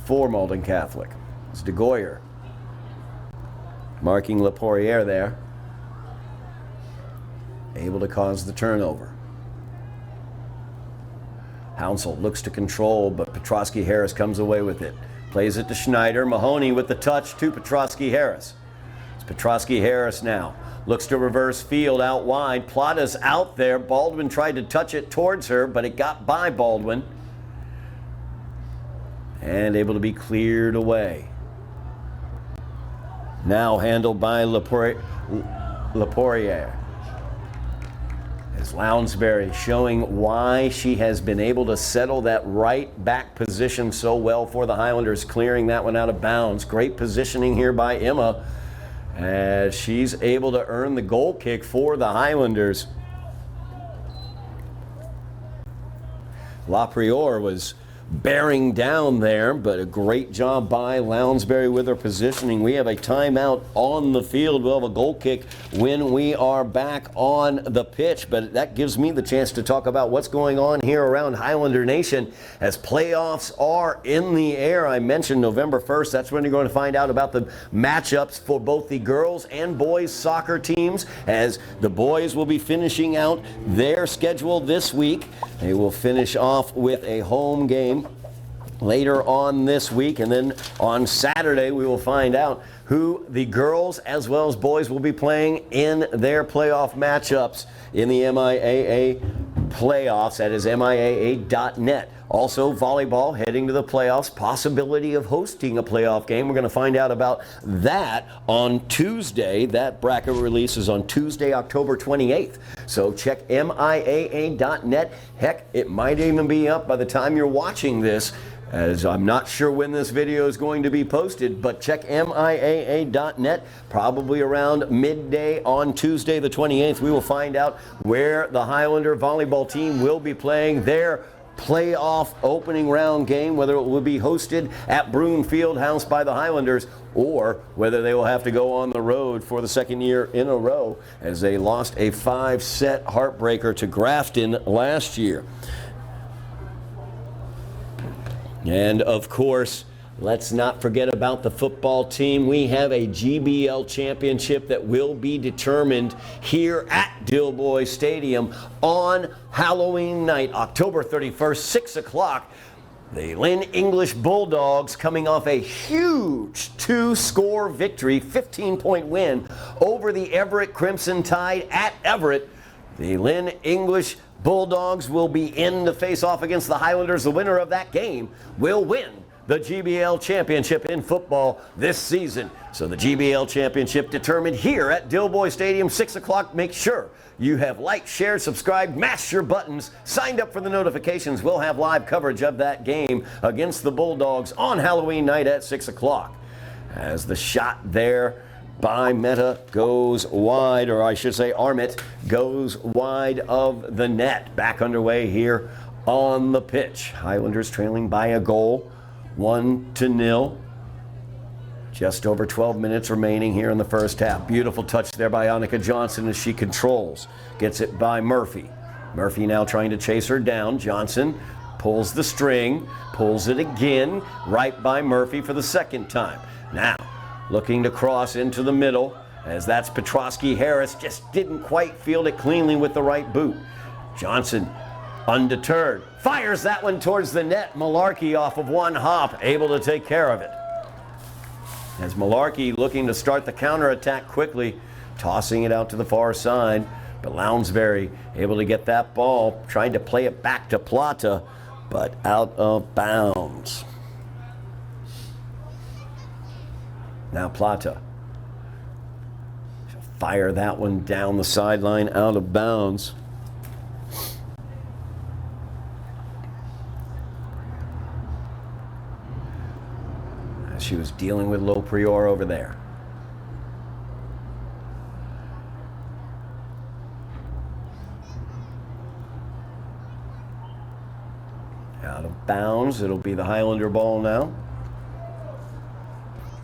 for Malden Catholic. It's DeGoyer marking Lapourière there. Able to cause the turnover. Hounsel looks to control, but Petrosky-Harris comes away with it. Plays it to Schneider. Mahoney with the touch to Petrosky-Harris. It's Petrosky-Harris now. Looks to reverse field out wide. Plata's out there. Baldwin tried to touch it towards her, but it got by Baldwin. And able to be cleared away. Now handled by Lapourière. As Lounsbury showing why she has been able to settle that right back position so well for the Highlanders, clearing that one out of bounds. Great positioning here by Emma as she's able to earn the goal kick for the Highlanders. LaPriore was bearing down there, but a great job by Lounsbury with her positioning. We have a timeout on the field. We'll have a goal kick when we are back on the pitch, but that gives me the chance to talk about what's going on here around Highlander Nation as playoffs are in the air. I mentioned November 1st. That's when you're going to find out about the matchups for both the girls and boys soccer teams, as the boys will be finishing out their schedule this week. They will finish off with a home game later on this week, and then on Saturday we will find out who the girls as well as boys will be playing in their playoff matchups in the MIAA playoffs. That is MIAA.net. Also, volleyball heading to the playoffs, possibility of hosting a playoff game. We're going to find out about that on Tuesday. That bracket release is on Tuesday, October 28th. So check MIAA.net. Heck, it might even be up by the time you're watching this, as I'm not sure when this video is going to be posted, but check MIAA.net. Probably around midday on Tuesday the 28th, we will find out where the Highlander volleyball team will be playing their playoff opening round game, whether it will be hosted at Broome Fieldhouse by the Highlanders or whether they will have to go on the road for the second year in a row, as they lost a 5-set heartbreaker to Grafton last year. And of course, let's not forget about the football team. We have a GBL championship that will be determined here at Dilboy Stadium on Halloween night, October 31st, 6 o'clock. The Lynn English Bulldogs coming off a huge 2-score victory, 15-point win over the Everett Crimson Tide at Everett. The Lynn English Bulldogs will be in to face off against the Highlanders. The winner of that game will win the GBL championship in football this season. So the GBL championship determined here at Dilboy Stadium, 6 o'clock. Make sure you have liked, shared, subscribed, mashed your buttons, signed up for the notifications. We'll have live coverage of that game against the Bulldogs on Halloween night at 6 o'clock. As the shot there by Meta goes wide, or I should say Armit goes wide of the net. Back underway here on the pitch. Highlanders trailing by a goal, 1-0. Just over 12 minutes remaining here in the first half. Beautiful touch there by Annika Johnson as she controls. Gets it by Murphy. Murphy now trying to chase her down. Johnson pulls the string, pulls it again, right by Murphy for the second time. Now, looking to cross into the middle, as that's Petrosky Harris, just didn't quite field it cleanly with the right boot. Johnson, undeterred, fires that one towards the net. Malarkey off of one hop, able to take care of it. As Malarkey looking to start the counterattack quickly, tossing it out to the far side, but Lounsbury able to get that ball, trying to play it back to Plata, but out of bounds. Now Plata. She'll fire that one down the sideline, out of bounds. As she was dealing with Loprior over there. Out of bounds. It'll be the Highlander ball now.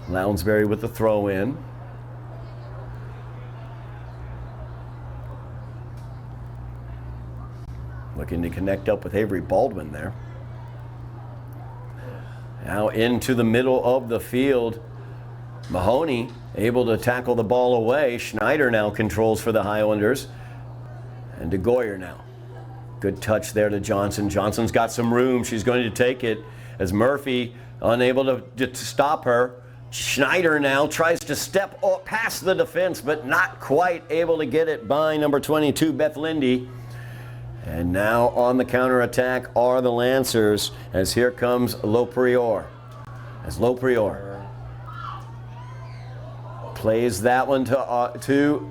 Lounsbury with the throw in. Looking to connect up with Avery Baldwin there. Now into the middle of the field. Mahoney able to tackle the ball away. Schneider now controls for the Highlanders. And DeGoyer now. Good touch there to Johnson. Johnson's got some room. She's going to take it as Murphy unable to stop her. Schneider now tries to step past the defense, but not quite able to get it by number 22, Beth Lindy. And now on the counterattack are the Lancers, as here comes Loprior. As Loprior plays that one to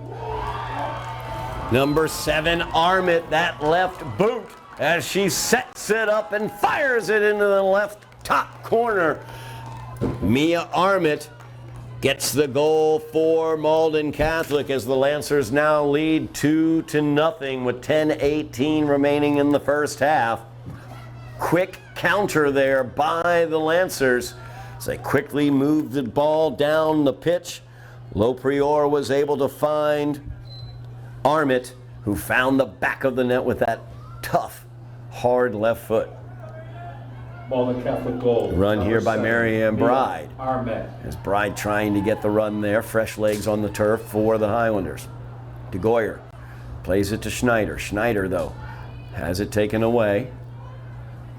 number 7, Armit, that left boot, as she sets it up and fires it into the left top corner. Mia Armit gets the goal for Malden Catholic as the Lancers now lead 2-0 with 10:18 remaining in the first half. Quick counter there by the Lancers as they quickly moved the ball down the pitch. Loprior was able to find Armit, who found the back of the net with that tough, hard left foot. Malden Catholic goal. Run here by Marianne Bride. Armit. As Bride trying to get the run there. Fresh legs on the turf for the Highlanders. DeGoyer plays it to Schneider. Schneider, though, has it taken away.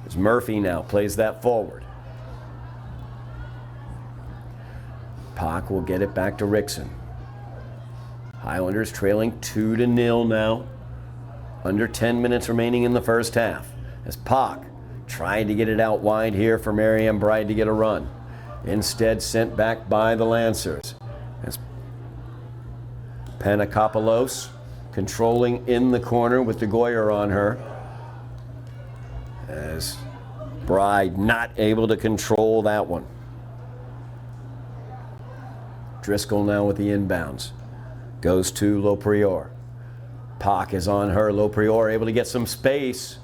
As Murphy now plays that forward. Pock will get it back to Rickson. Highlanders trailing 2-0 now. Under 10 minutes remaining in the first half. As Pock trying to get it out wide here for Marianne Bride to get a run. Instead sent back by the Lancers. As Panakopoulos controlling in the corner with DeGoyer on her. As Bride not able to control that one. Driscoll now with the inbounds. Goes to Loprior. Pock is on her. Loprior able to get some space.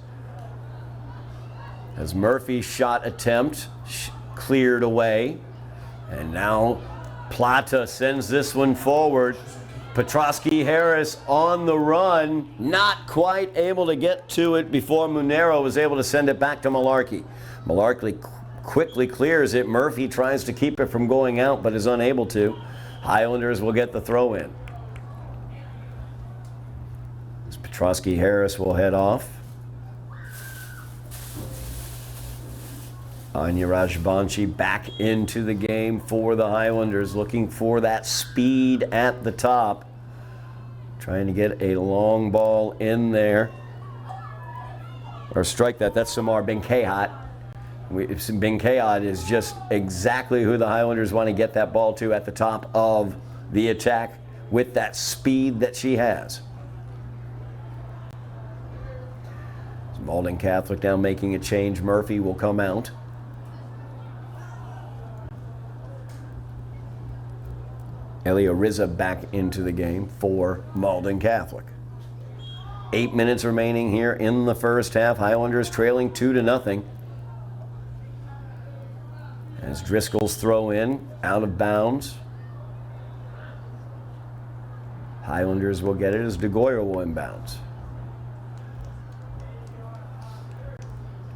As Murphy's shot attempt cleared away. And now Plata sends this one forward. Petrosky Harris on the run, not quite able to get to it before Munero was able to send it back to Malarkey. Malarkey quickly clears it. Murphy tries to keep it from going out but is unable to. Highlanders will get the throw in. As Petrosky Harris will head off. Anya Rajbanshi back into the game for the Highlanders, looking for that speed at the top. Trying to get a long ball in there. Or strike that. That's Samar Benkehat. Binkead is just exactly who the Highlanders want to get that ball to at the top of the attack with that speed that she has. Malden Catholic now making a change. Murphy will come out. Elia Rizza back into the game for Malden Catholic. 8 minutes remaining here in the first half. Highlanders trailing 2-0. As Driscoll's throw in, out of bounds. Highlanders will get it as DeGoyer will inbounds.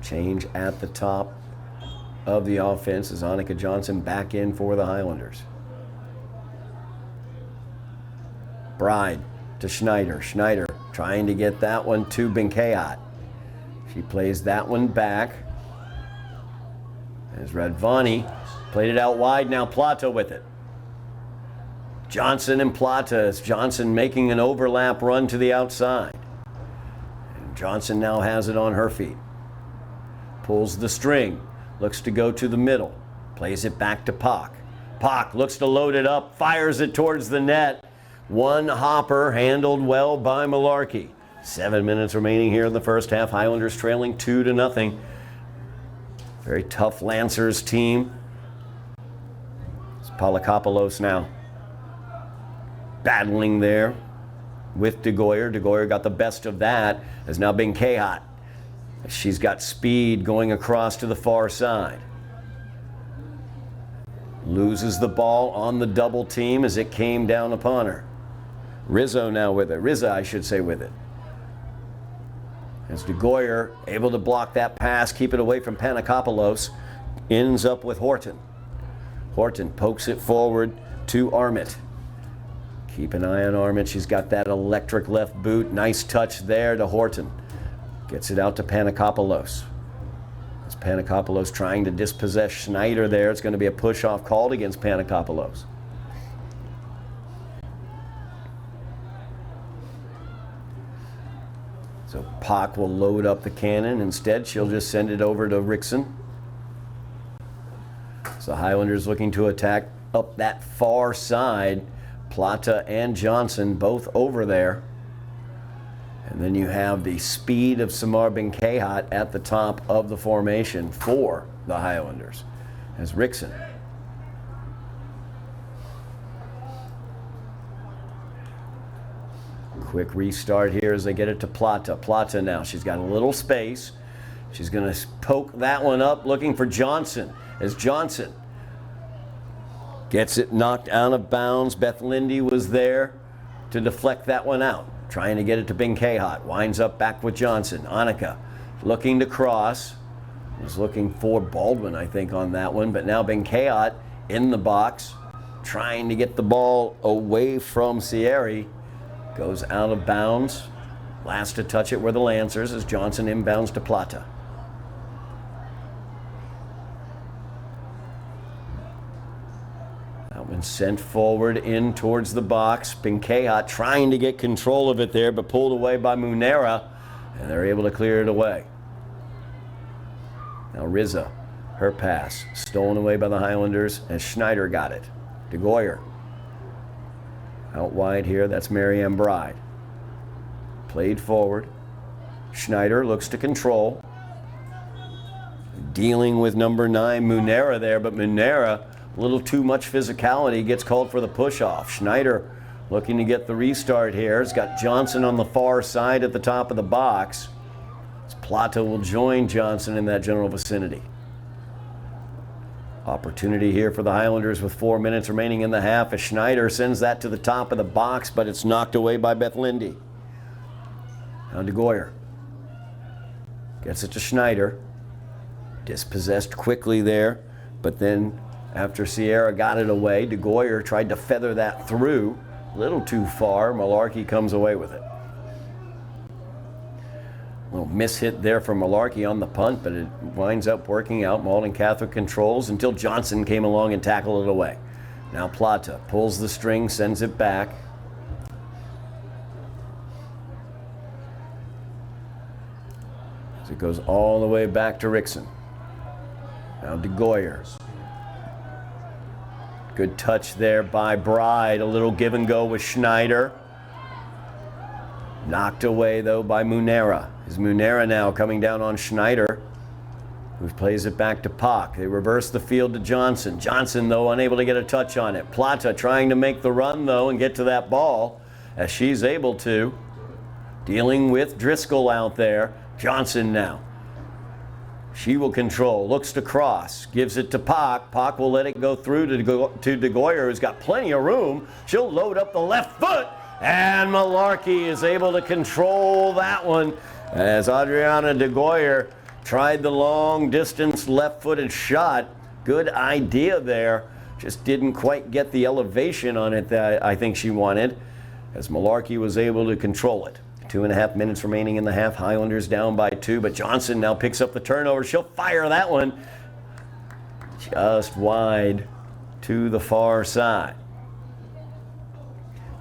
Change at the top of the offense as Annika Johnson back in for the Highlanders. Bride to Schneider. Schneider trying to get that one to Binkead. She plays that one back. As Radvani played it out wide, now Plata with it. Johnson and Plata as Johnson making an overlap run to the outside. And Johnson now has it on her feet. Pulls the string, looks to go to the middle, plays it back to Pak. Pak looks to load it up, fires it towards the net. One hopper handled well by Malarkey. 7 minutes remaining here in the first half. Highlanders trailing 2-0. Very tough Lancers team. It's Palakopoulos now battling there with DeGoyer. DeGoyer got the best of that as now Binkead. She's got speed going across to the far side. Loses the ball on the double team as it came down upon her. Rizzo now with it. Rizza, I should say, with it. As DeGoyer able to block that pass, keep it away from Panakopoulos. Ends up with Horton. Horton pokes it forward to Armit. Keep an eye on Armit. She's got that electric left boot. Nice touch there to Horton. Gets it out to Panakopoulos. As Panakopoulos trying to dispossess Schneider there. It's going to be a push-off called against Panakopoulos. So Pak will load up the cannon. Instead, she'll just send it over to Rickson. So the Highlanders looking to attack up that far side. Plata and Johnson both over there. And then you have the speed of Samar Binkead at the top of the formation for the Highlanders. As Rickson. Quick restart here as they get it to Plata. Plata now, she's got a little space. She's going to poke that one up, looking for Johnson. As Johnson gets it knocked out of bounds. Beth Lindy was there to deflect that one out. Trying to get it to Binkead. Winds up back with Johnson. Annika looking to cross. Was looking for Baldwin, I think, on that one. But now Binkead in the box. Trying to get the ball away from Sierra. Goes out of bounds. Last to touch it were the Lancers as Johnson inbounds to Plata. That one sent forward in towards the box. Binkead trying to get control of it there, but pulled away by Munera, and they're able to clear it away. Now Rizza, her pass, stolen away by the Highlanders, and Schneider got it. DeGoyer. Out wide here, that's Marianne Bride. Played forward. Schneider looks to control. Dealing with number 9, Munera there, but Munera, a little too much physicality, gets called for the push-off. Schneider looking to get the restart here. It's got Johnson on the far side at the top of the box. Plata will join Johnson in that general vicinity. Opportunity here for the Highlanders with 4 minutes remaining in the half as Schneider sends that to the top of the box, but it's knocked away by Beth Lindy. Now DeGoyer gets it to Schneider. Dispossessed quickly there, but then after Sierra got it away, DeGoyer tried to feather that through. A little too far. Malarkey comes away with it. A little mishit there from Malarkey on the punt, but it winds up working out. Malden Catholic controls until Johnson came along and tackled it away. Now Plata pulls the string, sends it back. As it goes all the way back to Rickson. Now DeGoyer. Good touch there by Bride. A little give and go with Schneider. Knocked away though by Munera. Is Munera now coming down on Schneider, who plays it back to Pak. They reverse the field to Johnson. Johnson, though, unable to get a touch on it. Plata trying to make the run, though, and get to that ball, as she's able to. Dealing with Driscoll out there. Johnson now. She will control, looks to cross, gives it to Pak. Pak will let it go through to DeGoyer, who's got plenty of room. She'll load up the left foot, and Malarkey is able to control that one as Adriana DeGoyer tried the long distance left-footed shot. Good idea there. Just didn't quite get the elevation on it that I think she wanted, as Malarkey was able to control it. 2.5 minutes remaining in the half. Highlanders down by 2, but Johnson now picks up the turnover. She'll fire that one just wide to the far side.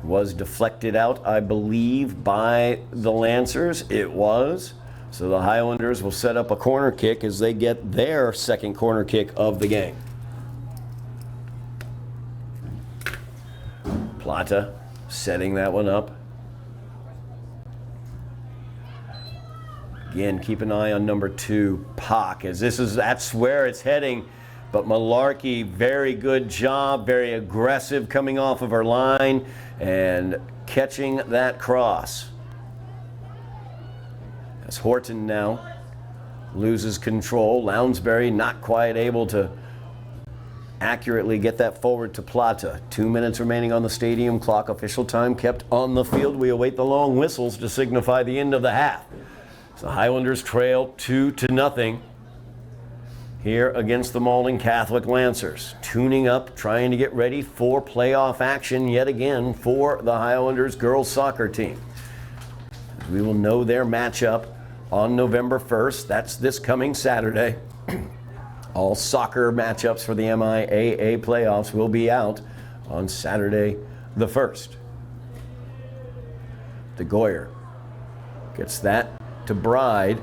Was deflected out, I believe, by the Lancers. It was. So the Highlanders will set up a corner kick as they get their second corner kick of the game. Plata setting that one up. Again, keep an eye on number 2, Pak, as that's where it's heading. But Malarkey, very good job, very aggressive coming off of her line and catching that cross. As Horton now loses control. Lounsbury not quite able to accurately get that forward to Plata. 2 minutes remaining on the stadium clock. Official time kept on the field. We await the long whistles to signify the end of the half. So Highlanders trail 2-0 here against the Malden Catholic Lancers. Tuning up, trying to get ready for playoff action yet again for the Highlanders girls soccer team. We will know their matchup on November 1st. That's this coming Saturday. All soccer matchups for the MIAA playoffs will be out on Saturday the 1st. DeGoyer gets that to Bride,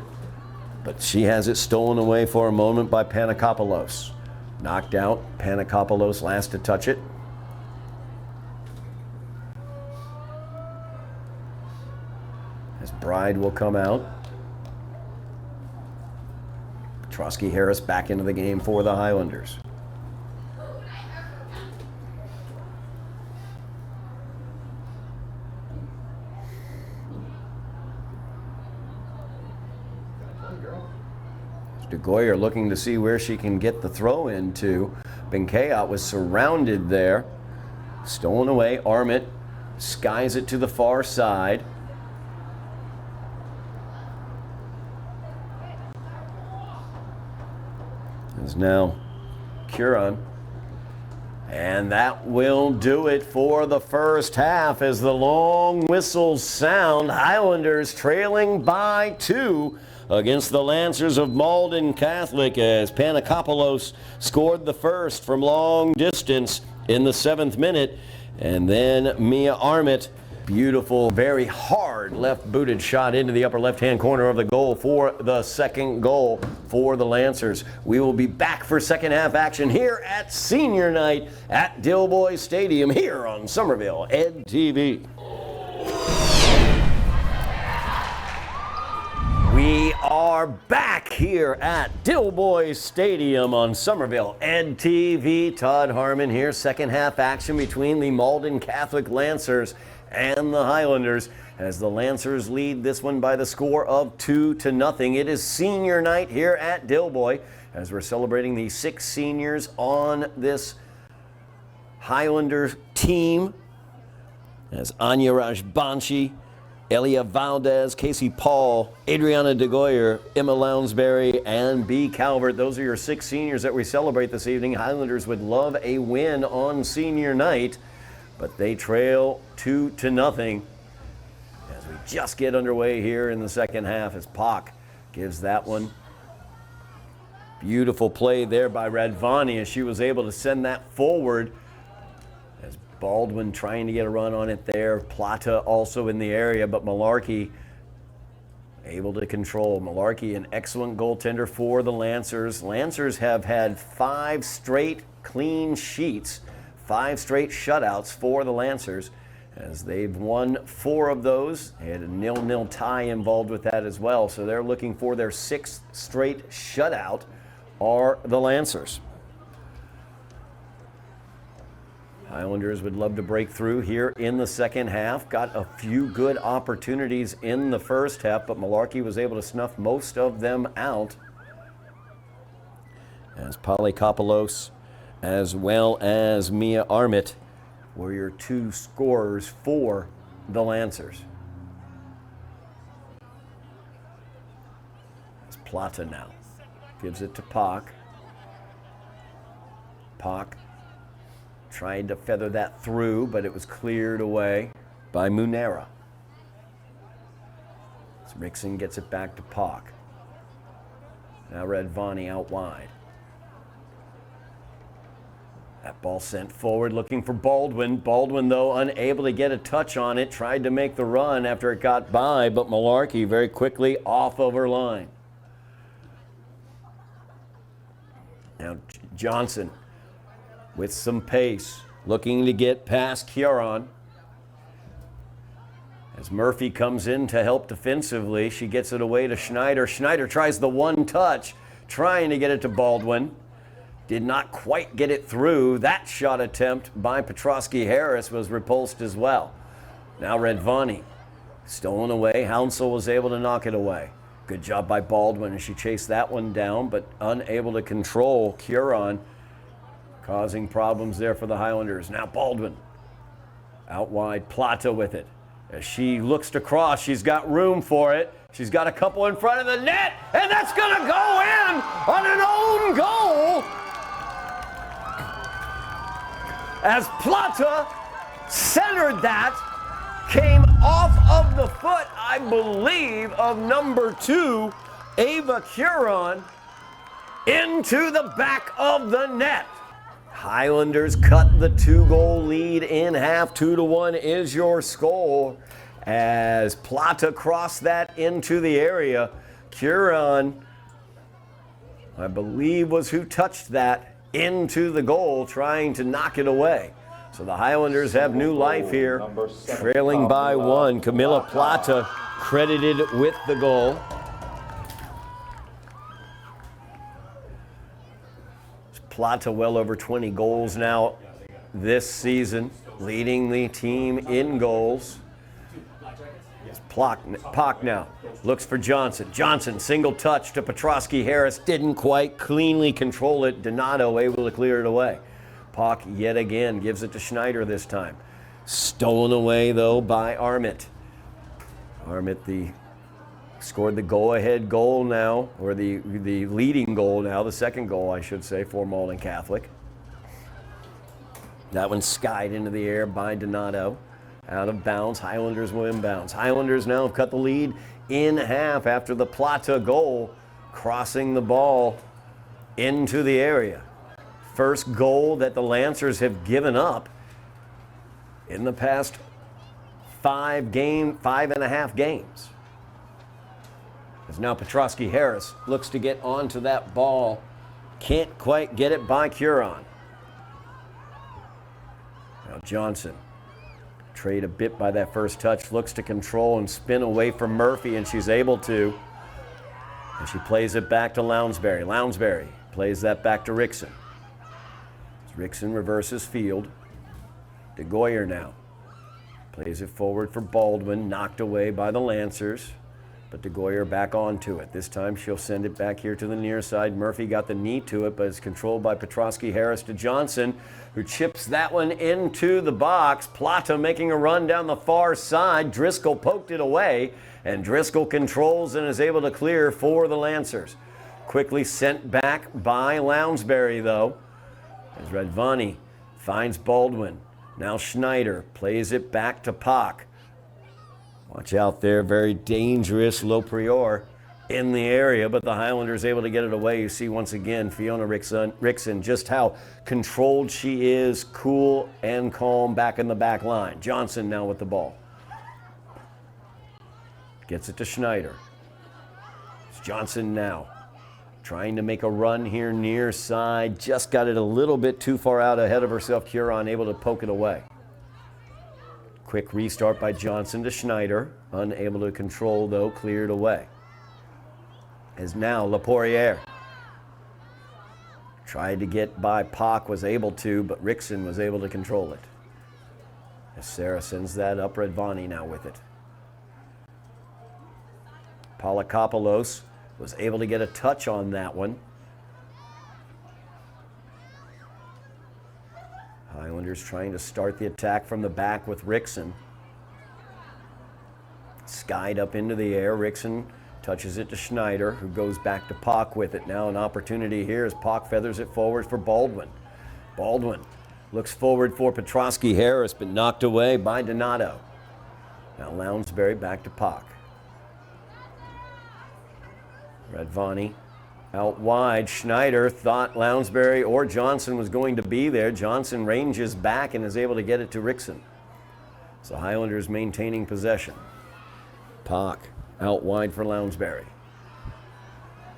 but she has it stolen away for a moment by Panikopoulos. Knocked out. Panikopoulos last to touch it. As Bride will come out. Trotsky Harris back into the game for the Highlanders. DeGoyer looking to see where she can get the throw into. Benkayat was surrounded there. Stolen away. Armit skies it to the far side. Is now Curon. And that will do it for the first half as the long whistles sound. Highlanders trailing by 2 against the Lancers of Malden Catholic, as Panikopoulos scored the first from long distance in the 7th minute. And then Mia Armit, beautiful, very hard left-booted shot into the upper left-hand corner of the goal for the second goal for the Lancers. We will be back for second half action here at Senior Night at Dilboy Stadium here on Somerville Ed TV. We are back here at Dilboy Stadium on Somerville Ed TV. Todd Harmon here. Second half action between the Malden Catholic Lancers and the Highlanders, as the Lancers lead this one by the score of 2-0. It is senior night here at Dilboy as we're celebrating the 6 seniors on this Highlander team, as Anya Rajbanshi, Elia Valdez, Casey Paul, Adriana DeGoyer, Emma Lounsbury, and B. Calvert. Those are your 6 seniors that we celebrate this evening. Highlanders would love a win on senior night, but they trail 2-0 as we just get underway here in the second half, as Pak gives that one. Beautiful play there by Radvani as she was able to send that forward, as Baldwin trying to get a run on it there. Plata also in the area, but Malarkey able to control. Malarkey, an excellent goaltender for the Lancers. Lancers have had 5 straight clean sheets, 5 straight shutouts for the Lancers, as they've won 4 of those. They had a 0-0 tie involved with that as well, so they're looking for their 6th straight shutout are the Lancers. Highlanders would love to break through here in the second half. Got a few good opportunities in the first half, but Malarkey was able to snuff most of them out. As Polykopolos, as well as MIAA were your 2 scorers for the Lancers. It's Plata now. Gives it to Pak. Pak tried to feather that through, but it was cleared away by Munera. So Rickson gets it back to Pak. Now Redvani out wide. That ball sent forward looking for Baldwin. Baldwin, though, unable to get a touch on it. Tried to make the run after it got by, but Malarkey very quickly off of her line. Now Johnson with some pace, looking to get past Kieran. As Murphy comes in to help defensively, she gets it away to Schneider. Schneider tries the one touch, trying to get it to Baldwin. Did not quite get it through. That shot attempt by Petrosky-Harris was repulsed as well. Now Redvani, stolen away. Hounsell was able to knock it away. Good job by Baldwin as she chased that one down, but unable to control Kieran, causing problems there for the Highlanders. Now Baldwin, out wide, Plata with it. As she looks to cross, she's got room for it. She's got a couple in front of the net, and that's going to go in on an own goal. As Plata centered that, came off of the foot, I believe, of number 2, Ava Kieran, into the back of the net. Highlanders cut the 2-goal lead in half. 2-1 is your score. As Plata crossed that into the area, Kieran, I believe, was who touched that into the goal, trying to knock it away. So the Highlanders have new life here, trailing by 1. Camilla Plata credited with the goal. Plata well over 20 goals now this season, leading the team in goals. Pak now looks for Johnson. Johnson, single touch to Petrosky-Harris. Didn't quite cleanly control it. Donato able to clear it away. Pak yet again gives it to Schneider this time. Stolen away, though, by Armit. Armit scored the go-ahead goal now, or the leading goal now, the second goal, I should say, for Malden Catholic. That one skied into the air by Donato. Out of bounds, Highlanders will inbounds. Highlanders now have cut the lead in half after the Plata goal, crossing the ball into the area. First goal that the Lancers have given up in the past 5.5 games. As now Petrosky-Harris looks to get onto that ball. Can't quite get it by Kieran. Now Johnson, trade a bit by that first touch, looks to control and spin away from Murphy, and she's able to. And she plays it back to Lounsbury. Lounsbury plays that back to Rickson. Rickson reverses field. DeGoyer now plays it forward for Baldwin, knocked away by the Lancers. But DeGoyer back onto it. This time she'll send it back here to the near side. Murphy got the knee to it, but it's controlled by Petrosky-Harris to Johnson, who chips that one into the box. Plata making a run down the far side. Driscoll poked it away, and Driscoll controls and is able to clear for the Lancers. Quickly sent back by Lounsbury, though, as Redvani finds Baldwin. Now Schneider plays it back to Pak. Watch out there, very dangerous Loprior in the area, but the Highlanders able to get it away. You see once again Fiona Rickson, just how controlled she is, cool and calm back in the back line. Johnson now with the ball. Gets it to Schneider. It's Johnson now. Trying to make a run here near side. Just got it a little bit too far out ahead of herself. Huron able to poke it away. Quick restart by Johnson to Schneider. Unable to control though, cleared away. As now Lapouriere. Tried to get by Pock, was able to, but Rickson was able to control it. As Sarah sends that up, Redvani now with it. Polakopoulos was able to get a touch on that one. Highlanders trying to start the attack from the back with Rickson. Skied up into the air. Rickson touches it to Schneider, who goes back to Pock with it. Now an opportunity here as Pock feathers it forward for Baldwin. Baldwin looks forward for Petrosky Harris, but knocked away by Donato. Now Lounsbury back to Pock. Redvani out wide. Schneider thought Lounsbury or Johnson was going to be there. Johnson ranges back and is able to get it to Rickson. So Highlanders maintaining possession. Pock out wide for Lounsbury.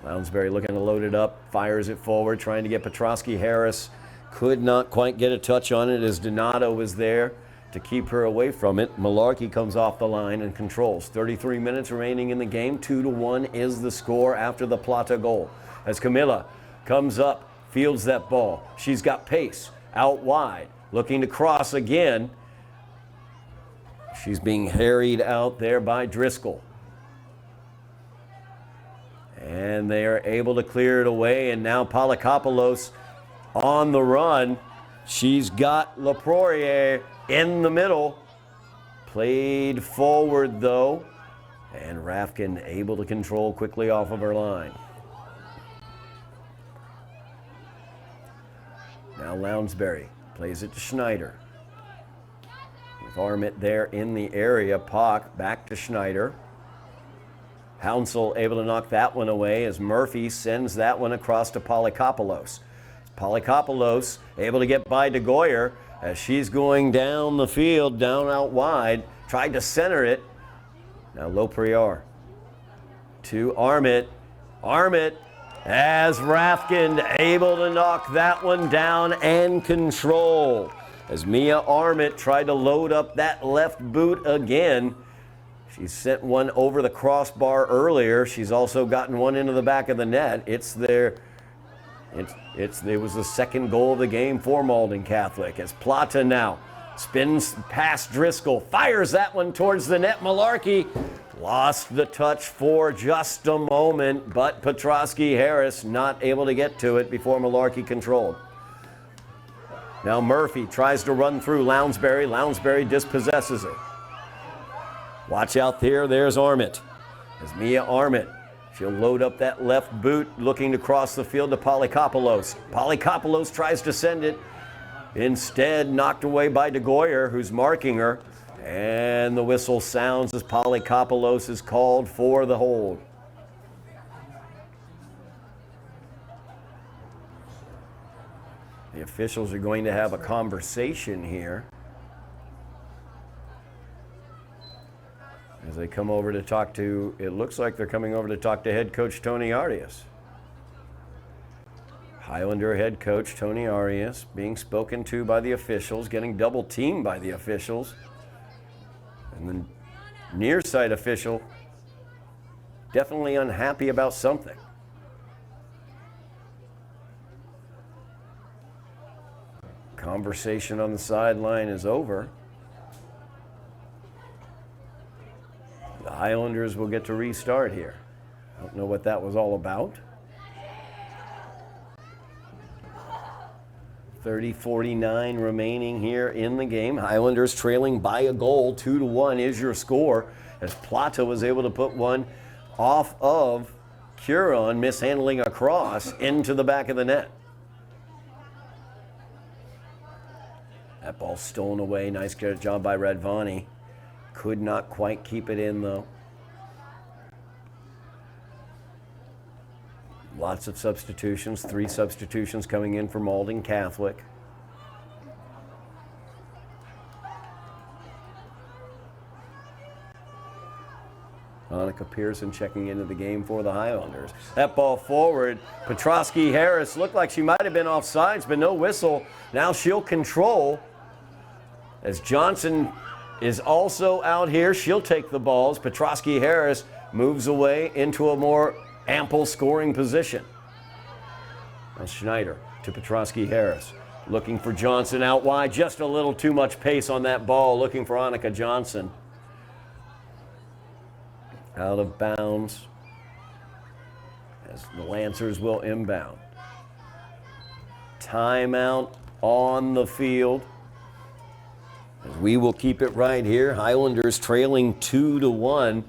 Lounsbury looking to load it up, fires it forward, trying to get Petrosky Harris. Could not quite get a touch on it as Donato was there to keep her away from it. Malarkey comes off the line and controls. 33 minutes remaining in the game. 2-1 is the score after the Plata goal. As Camilla comes up, fields that ball. She's got pace out wide, looking to cross again. She's being harried out there by Driscoll. And they are able to clear it away, and now Polakopoulos on the run. She's got Lapouriere in the middle. Played forward though, and Rafkin able to control quickly off of her line. Now Lounsbury plays it to Schneider. With Armit there in the area, Pock back to Schneider. Hounsell able to knock that one away as Murphy sends that one across to Polakopoulos. Polakopoulos able to get by DeGoyer as she's going down the field, down out wide. Tried to center it. Now Loprior to Armit. Armit as Rafkin able to knock that one down and control. As Mia Armit tried to load up that left boot again. She sent one over the crossbar earlier. She's also gotten one into the back of the net. It was the second goal of the game for Malden Catholic. As Plata now spins past Driscoll, fires that one towards the net. Malarkey lost the touch for just a moment, but Petrosky Harris not able to get to it before Malarkey controlled. Now Murphy tries to run through Lounsbury. Lounsbury dispossesses her. Watch out there, there's Armit. As Mia Armit, she'll load up that left boot, looking to cross the field to Polakopoulos. Polakopoulos tries to send it. Instead, knocked away by DeGoyer, who's marking her. And the whistle sounds as Polakopoulos is called for the hold. The officials are going to have a conversation here as they come over to talk to, it looks like they're coming over to talk to head coach Tony Arias. Highlander head coach Tony Arias being spoken to by the officials, getting double teamed by the officials. And the near side official definitely unhappy about something. Conversation on the sideline is over. The Highlanders will get to restart here. I don't know what that was all about. 30:49 remaining here in the game. Highlanders trailing by a goal. 2-1 is your score as Plata was able to put one off of Huron, mishandling a cross into the back of the net. That ball stolen away. Nice job by Redvani. Could not quite keep it in though. Lots of substitutions. 3 substitutions coming in for Malden Catholic. Annika Pearson checking into the game for the Highlanders. That ball forward, Petrosky Harris looked like she might have been offsides, but no whistle. Now she'll control as Johnson is also out here. She'll take the balls. Petrosky Harris moves away into a more ample scoring position. Now Schneider to Petrosky Harris. Looking for Johnson out wide. Just a little too much pace on that ball. Looking for Annika Johnson. Out of bounds as the Lancers will inbound. Timeout on the field. As we will keep it right here. Highlanders trailing 2-1.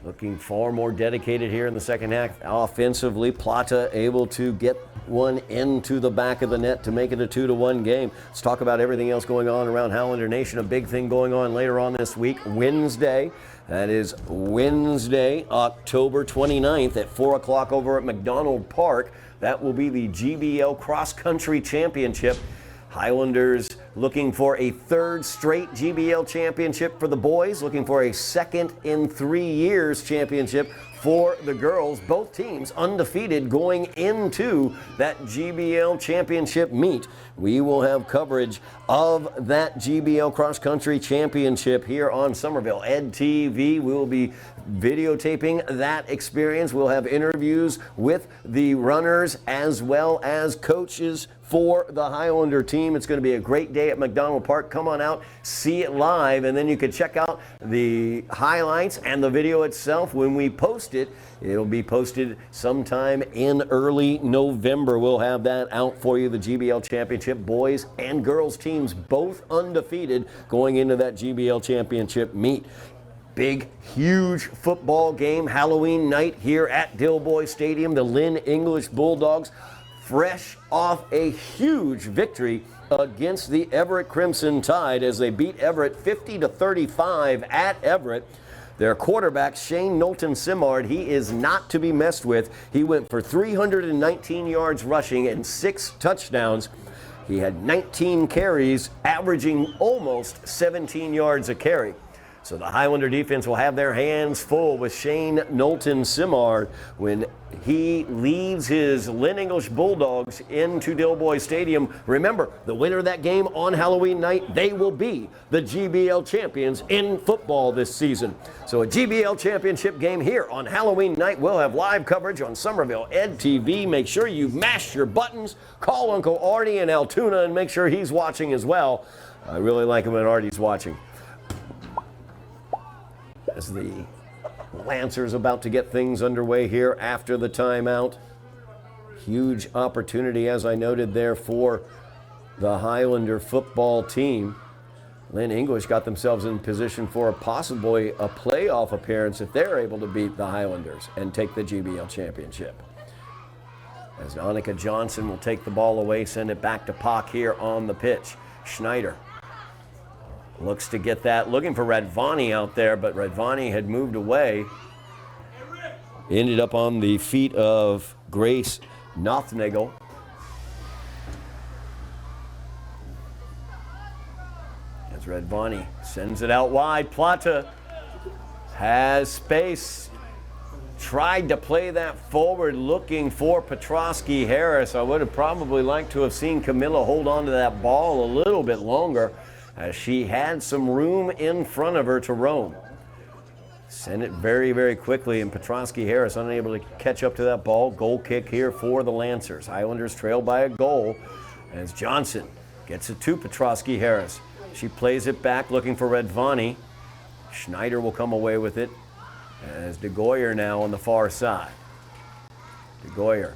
Looking far more dedicated here in the second half. Offensively, Plata able to get one into the back of the net to make it a 2-1 game. Let's talk about everything else going on around Highlander Nation. A big thing going on later on this week, Wednesday. That is Wednesday, October 29th at 4 o'clock over at McDonald Park. That will be the GBL Cross Country Championship. Highlanders looking for a third straight GBL championship for the boys, looking for a second in 3 years championship for the girls. Both teams undefeated going into that GBL championship meet. We will have coverage of that GBL Cross Country Championship here on Somerville Ed TV. We will be videotaping that experience. We'll have interviews with the runners as well as coaches for the Highlander team. It's going to be a great day at McDonald Park. Come on out, see it live, and then you can check out the highlights and the video itself when we post it. It'll be posted sometime in early November. We'll have that out for you. The GBL Championship boys and girls teams both undefeated going into that GBL Championship meet. Big, huge football game, Halloween night here at Dilboy Stadium. The Lynn English Bulldogs fresh off a huge victory against the Everett Crimson Tide as they beat Everett 50-35 at Everett. Their quarterback, Shane Knowlton-Simard, he is not to be messed with. He went for 319 yards rushing and 6 touchdowns. He had 19 carries, averaging almost 17 yards a carry. So the Highlander defense will have their hands full with Shane Knowlton-Simard when he leads his Lynn English Bulldogs into Dilboy Stadium. Remember, the winner of that game on Halloween night, they will be the GBL champions in football this season. So a GBL championship game here on Halloween night. We'll have live coverage on Somerville Ed TV. Make sure you mash your buttons. Call Uncle Artie in Altoona and make sure he's watching as well. I really like it when Artie's watching. As the Lancers about to get things underway here after the timeout. Huge opportunity, as I noted there, for the Highlander football team. Lynn English got themselves in position for possibly a playoff appearance if they're able to beat the Highlanders and take the GBL championship. As Annika Johnson will take the ball away, send it back to Pock here on the pitch. Schneider looks to get that, looking for Radvani out there, but Radvani had moved away. Ended up on the feet of Grace Nothnagel. As Radvani sends it out wide, Plata has space. Tried to play that forward, looking for Petrosky Harris. I would have probably liked to have seen Camilla hold on to that ball a little bit longer, as she had some room in front of her to roam. Send it very, very quickly, and Petrosky Harris unable to catch up to that ball. Goal kick here for the Lancers. Highlanders trail by a goal as Johnson gets it to Petrosky Harris. She plays it back, looking for Radvani. Schneider will come away with it as De Goyer now on the far side. De Goyer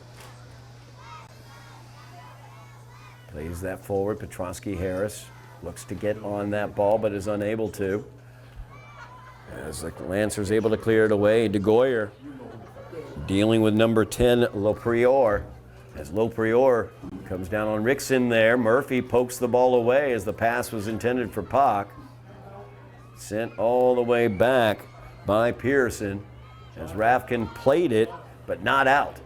plays that forward. Petrosky Harris looks to get on that ball, but is unable to. As the Lancers able to clear it away, De Goyer dealing with number 10, Loprior. As Loprior comes down on Rickson there, Murphy pokes the ball away as the pass was intended for Pock. Sent all the way back by Pearson as Rafkin played it, but not out.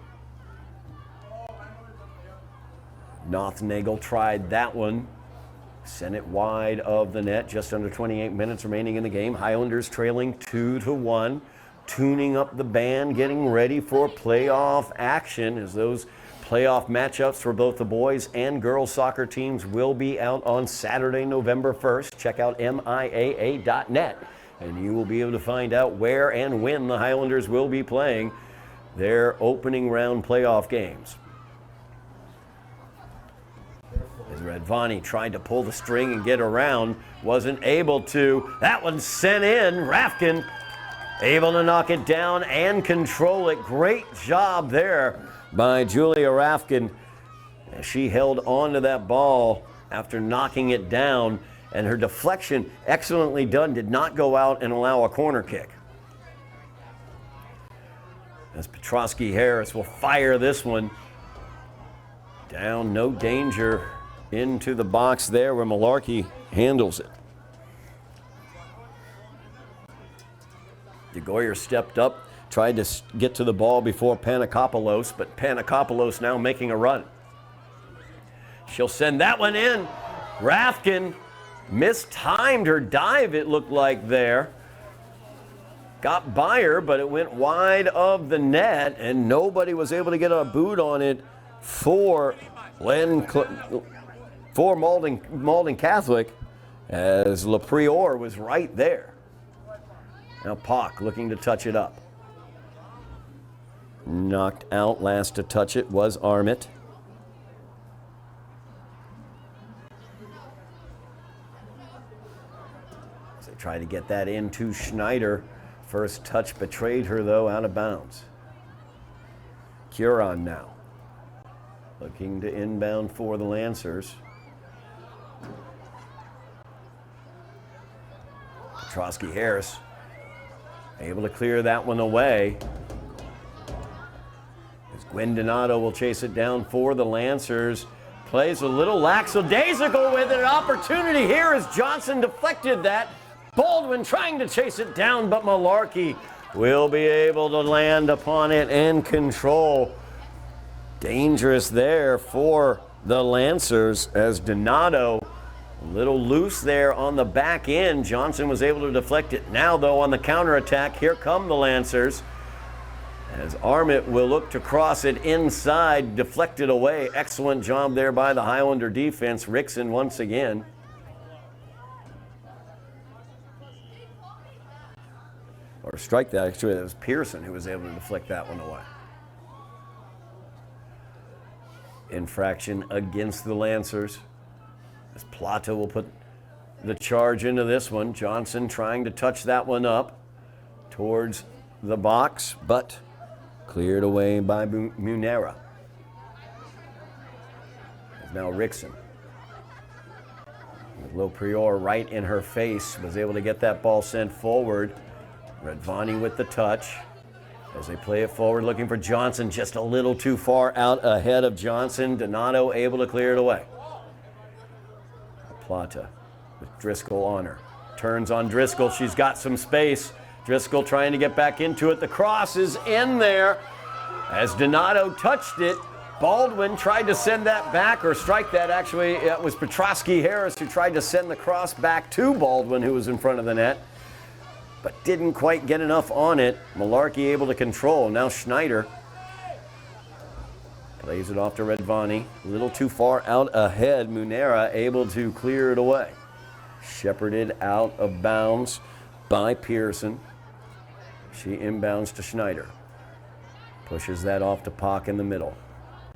Nothnagel tried that one. Sent it wide of the net. Just under 28 minutes remaining in the game. Highlanders trailing 2-1. tuning up the band, getting ready for playoff action, as those playoff matchups for both the boys and girls soccer teams will be out on Saturday, November 1st. Check out MIAA.net, and you will be able to find out where and when the Highlanders will be playing their opening round playoff games. As Redvani tried to pull the string and get around, wasn't able to. That one sent in. Rafkin able to knock it down and control it. Great job there by Julia Rafkin. She held on to that ball after knocking it down, and her deflection, excellently done, did not go out and allow a corner kick. As Petrosky Harris will fire this one down, no danger, into the box there where Malarkey handles it. DeGoyer stepped up, tried to get to the ball before Panakopoulos, but Panakopoulos now making a run. She'll send that one in. Rafkin mistimed her dive, it looked like there. Got by her, but it went wide of the net, and nobody was able to get a boot on it for Malden Catholic, as LaPrior was right there. Now Pock looking to touch it up. Knocked out, last to touch it was Armit. As they try to get that into Schneider. First touch betrayed her, though, out of bounds. Curon now looking to inbound for the Lancers. Petrosky Harris able to clear that one away. As Gwen Donato will chase it down for the Lancers. Plays a little lackadaisical with it. An opportunity here as Johnson deflected that. Baldwin trying to chase it down, but Malarkey will be able to land upon it and control. Dangerous there for the Lancers as Donato a little loose there on the back end. Johnson was able to deflect it. Now, though, on the counterattack, here come the Lancers. As Armit will look to cross it inside, deflected away. Excellent job there by the Highlander defense. Rickson once again. Or strike that, actually, it was Pearson who was able to deflect that one away. Infraction against the Lancers. As Plata will put the charge into this one. Johnson trying to touch that one up towards the box, but cleared away by Munera. Now Rickson. With Loprior right in her face, was able to get that ball sent forward. Redvani with the touch. As they play it forward, looking for Johnson, just a little too far out ahead of Johnson. Donato able to clear it away. Plata with Driscoll on her. Turns on Driscoll, she's got some space. Driscoll trying to get back into it. The cross is in there. As Donato touched it, Baldwin tried to send that back, or strike that actually. It was Petrosky Harris who tried to send the cross back to Baldwin, who was in front of the net, but didn't quite get enough on it. Malarkey able to control. Now Schneider plays it off to Redvani. A little too far out ahead. Munera able to clear it away. Shepherded out of bounds by Pearson. She inbounds to Schneider. Pushes that off to Pock in the middle.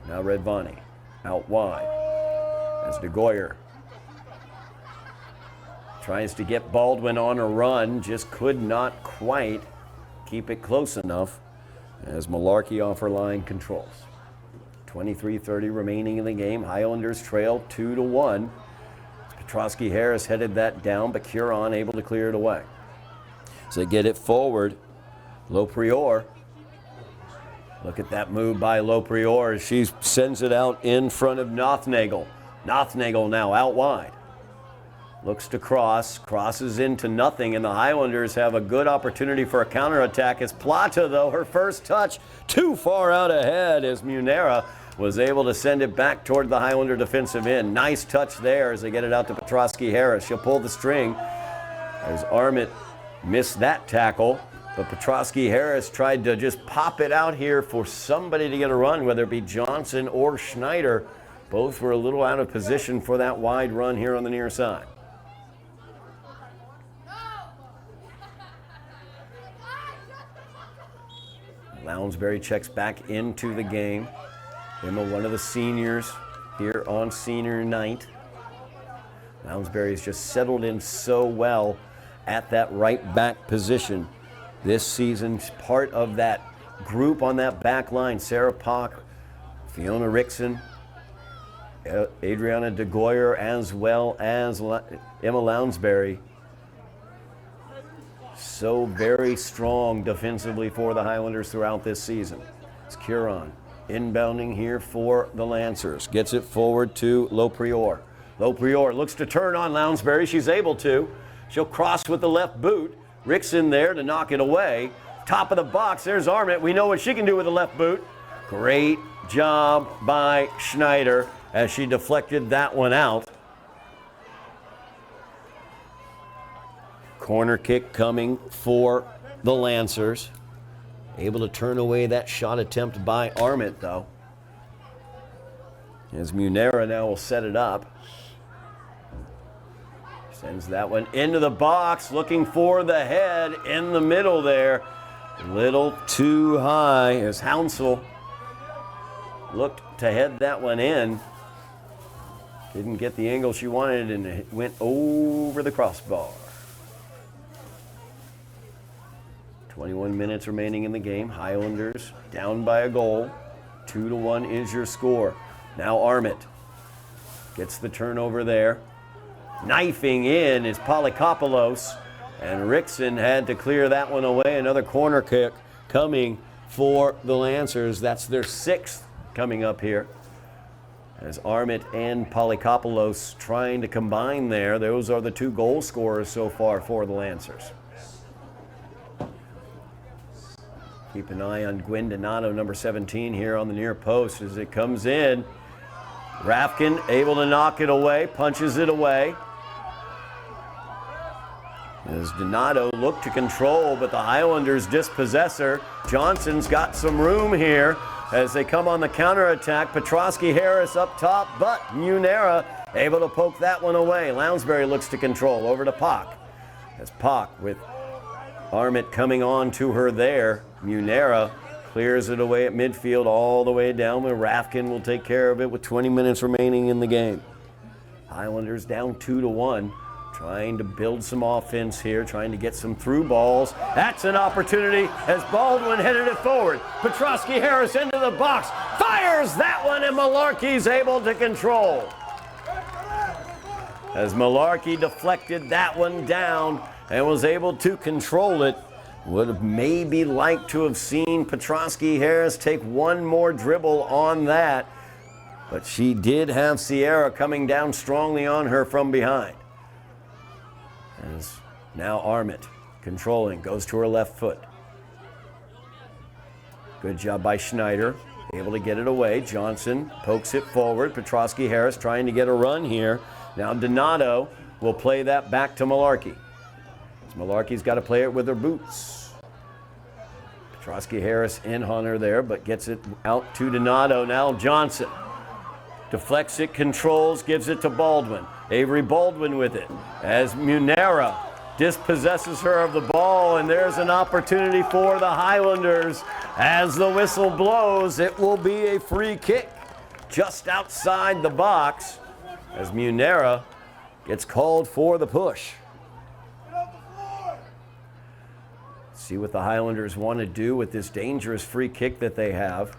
Now Redvani out wide. As DeGoyer tries to get Baldwin on a run, just could not quite keep it close enough as Malarkey off her line controls. 23:30 remaining in the game. Highlanders trail 2-1. Petrosky Harris headed that down, but Curon able to clear it away. So they get it forward. Loprior. Look at that move by Loprior as she sends it out in front of Nothnagel. Nothnagel now out wide. Looks to cross, crosses into nothing, and the Highlanders have a good opportunity for a counterattack. As Plata, though, her first touch too far out ahead as Munera was able to send it back toward the Highlander defensive end. Nice touch there as they get it out to Petrosky Harris. She'll pull the string as Armit missed that tackle. But Petrosky Harris tried to just pop it out here for somebody to get a run, whether it be Johnson or Schneider. Both were a little out of position for that wide run here on the near side. Lounsbury checks back into the game. Emma, one of the seniors here on senior night. Lounsbury has just settled in so well at that right back position this season. Part of that group on that back line, Sarah Pock, Fiona Rickson, Adriana DeGoyer, as well as Emma Lounsbury. So very strong defensively for the Highlanders throughout this season. It's Curon inbounding here for the Lancers. Gets it forward to Loprior. Loprior looks to turn on Lounsbury. She's able to. She'll cross with the left boot. Rickson there to knock it away. Top of the box, there's Armit. We know what she can do with the left boot. Great job by Schneider as she deflected that one out. Corner kick coming for the Lancers. Able to turn away that shot attempt by Armit, though. As Munera now will set it up. Sends that one into the box, looking for the head in the middle there. Little too high as Hounsell looked to head that one in. Didn't get the angle she wanted, and it went over the crossbar. 21 minutes remaining in the game. Highlanders down by a goal. 2-1 is your score. Now Armit gets the turnover there. Knifing in is Polykopulos, and Rickson had to clear that one away. Another corner kick coming for the Lancers. That's their 6th coming up here. As Armit and Polykopulos trying to combine there. Those are the 2 goal scorers so far for the Lancers. Keep an eye on Gwen Donato, number 17, here on the near post as it comes in. Rafkin able to knock it away, punches it away. As Donato looked to control, but the Highlanders dispossess her. Johnson's got some room here as they come on the counterattack. Petrosky Harris up top, but Munera able to poke that one away. Lounsbury looks to control, over to Pock. As Pock with Armit coming on to her there. Munera clears it away at midfield all the way down, where Rafkin will take care of it with 20 minutes remaining in the game. Highlanders down 2-1, trying to build some offense here, trying to get some through balls. That's an opportunity as Baldwin headed it forward. Petrosky Harris into the box, fires that one, and Malarkey's able to control. As Malarkey deflected that one down and was able to control it. Would have maybe liked to have seen Petrosky Harris take one more dribble on that, but she did have Sierra coming down strongly on her from behind. As now Armit controlling, goes to her left foot. Good job by Schneider, able to get it away. Johnson pokes it forward. Petrosky Harris trying to get a run here. Now Donato will play that back to Malarkey. Malarkey's got to play it with her boots. Petrosky Harris in on her there, but gets it out to Donato. Now Johnson deflects it, controls, gives it to Baldwin. Avery Baldwin with it as Munera dispossesses her of the ball, and there's an opportunity for the Highlanders. As the whistle blows, it will be a free kick just outside the box as Munera gets called for the push. See what the Highlanders want to do with this dangerous free kick that they have.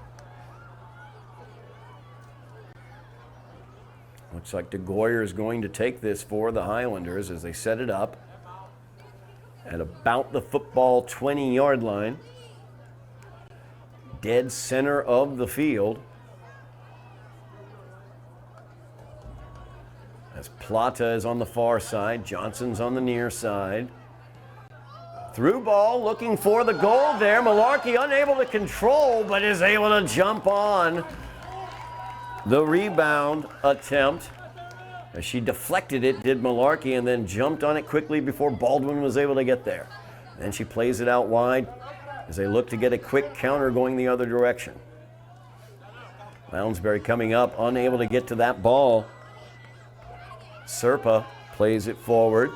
Looks like DeGoyer is going to take this for the Highlanders as they set it up at about the football 20-yard line. Dead center of the field. As Plata is on the far side, Johnson's on the near side. Through ball, looking for the goal there. Malarkey unable to control, but is able to jump on the rebound attempt. As she deflected it, did Malarkey, and then jumped on it quickly before Baldwin was able to get there. Then she plays it out wide as they look to get a quick counter going the other direction. Lounsbury coming up, unable to get to that ball. Serpa plays it forward.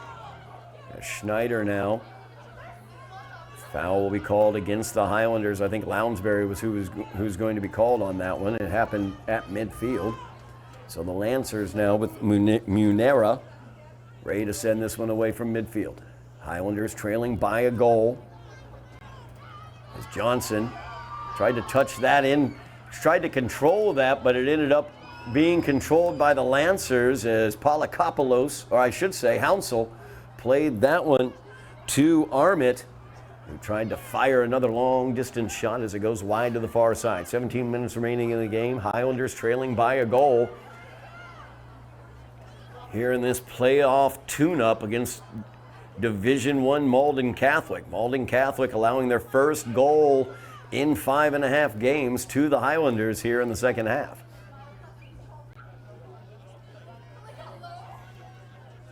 Schneider now. Foul will be called against the Highlanders. I think Lounsbury was who's going to be called on that one. It happened at midfield. So the Lancers now with Munera ready to send this one away from midfield. Highlanders trailing by a goal. As Johnson tried to touch that in, tried to control that, but it ended up being controlled by the Lancers as Polakopoulos, or I should say Hounsell, played that one to Armit, who tried to fire another long distance shot as it goes wide to the far side. 17 minutes remaining in the game. Highlanders trailing by a goal here in this playoff tune-up against Division I Malden Catholic. Malden Catholic allowing their first goal in 5.5 games to the Highlanders here in the second half.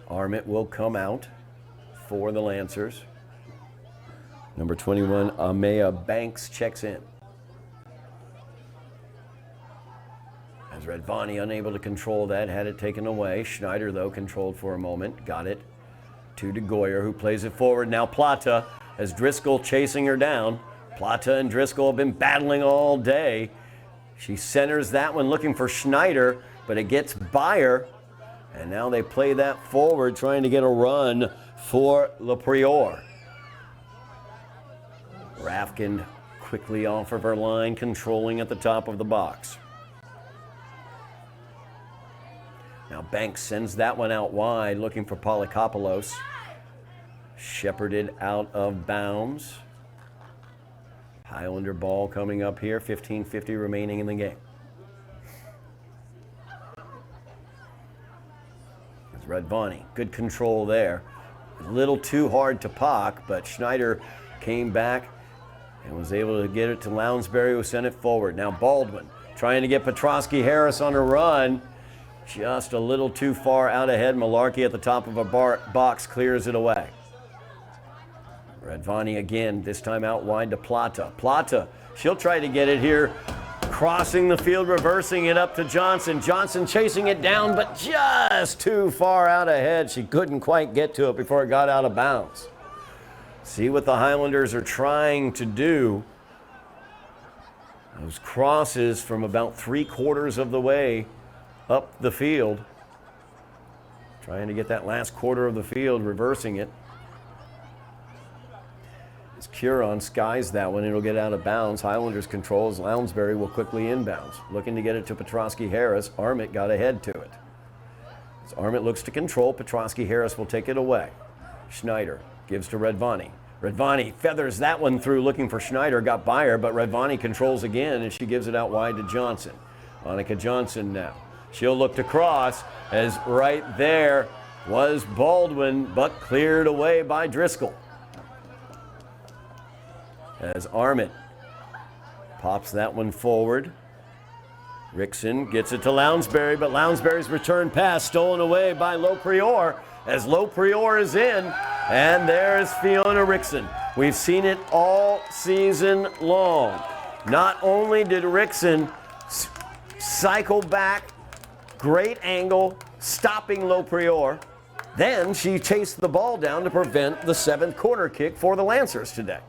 Armit will come out for the Lancers. Number 21, Amaya Banks checks in. As Redvani unable to control that, had it taken away. Schneider, though, controlled for a moment, got it to De Goyer, who plays it forward. Now Plata, as Driscoll chasing her down. Plata and Driscoll have been battling all day. She centers that one looking for Schneider, but it gets by her. And now they play that forward, trying to get a run for Le Prior. Rafkin quickly off of her line, controlling at the top of the box. Now Banks sends that one out wide, looking for Polakopoulos. Shepherded out of bounds. Highlander ball coming up here, 15:50 remaining in the game. It's Redvani, good control there. A little too hard to pock, but Schneider came back and was able to get it to Lounsbury, who sent it forward. Now Baldwin trying to get Petrosky Harris on a run. Just a little too far out ahead. Malarkey at the top of a box clears it away. Redvani again, this time out wide to Plata. Plata, she'll try to get it here. Crossing the field, reversing it up to Johnson. Johnson chasing it down, but just too far out ahead. She couldn't quite get to it before it got out of bounds. See what the Highlanders are trying to do. Those crosses from about 3/4 of the way up the field. Trying to get that last quarter of the field, reversing it. As Curon skies that one, it'll get out of bounds. Highlanders controls. Lounsbury will quickly inbounds. Looking to get it to Petrosky Harris. Armit got ahead to it. As Armit looks to control, Petrosky Harris will take it away. Schneider gives to Redvani. Redvani feathers that one through, looking for Schneider. Got by her, but Redvani controls again, and she gives it out wide to Johnson. Annika Johnson now. She'll look to cross, as right there was Baldwin, but cleared away by Driscoll. As Armit pops that one forward. Rickson gets it to Lounsbury, but Lounsbury's return pass stolen away by Loprior, as Loprior is in, and there's Fiona Rickson. We've seen it all season long. Not only did Rickson cycle back, great angle, stopping Loprior, then she chased the ball down to prevent the 7th corner kick for the Lancers today.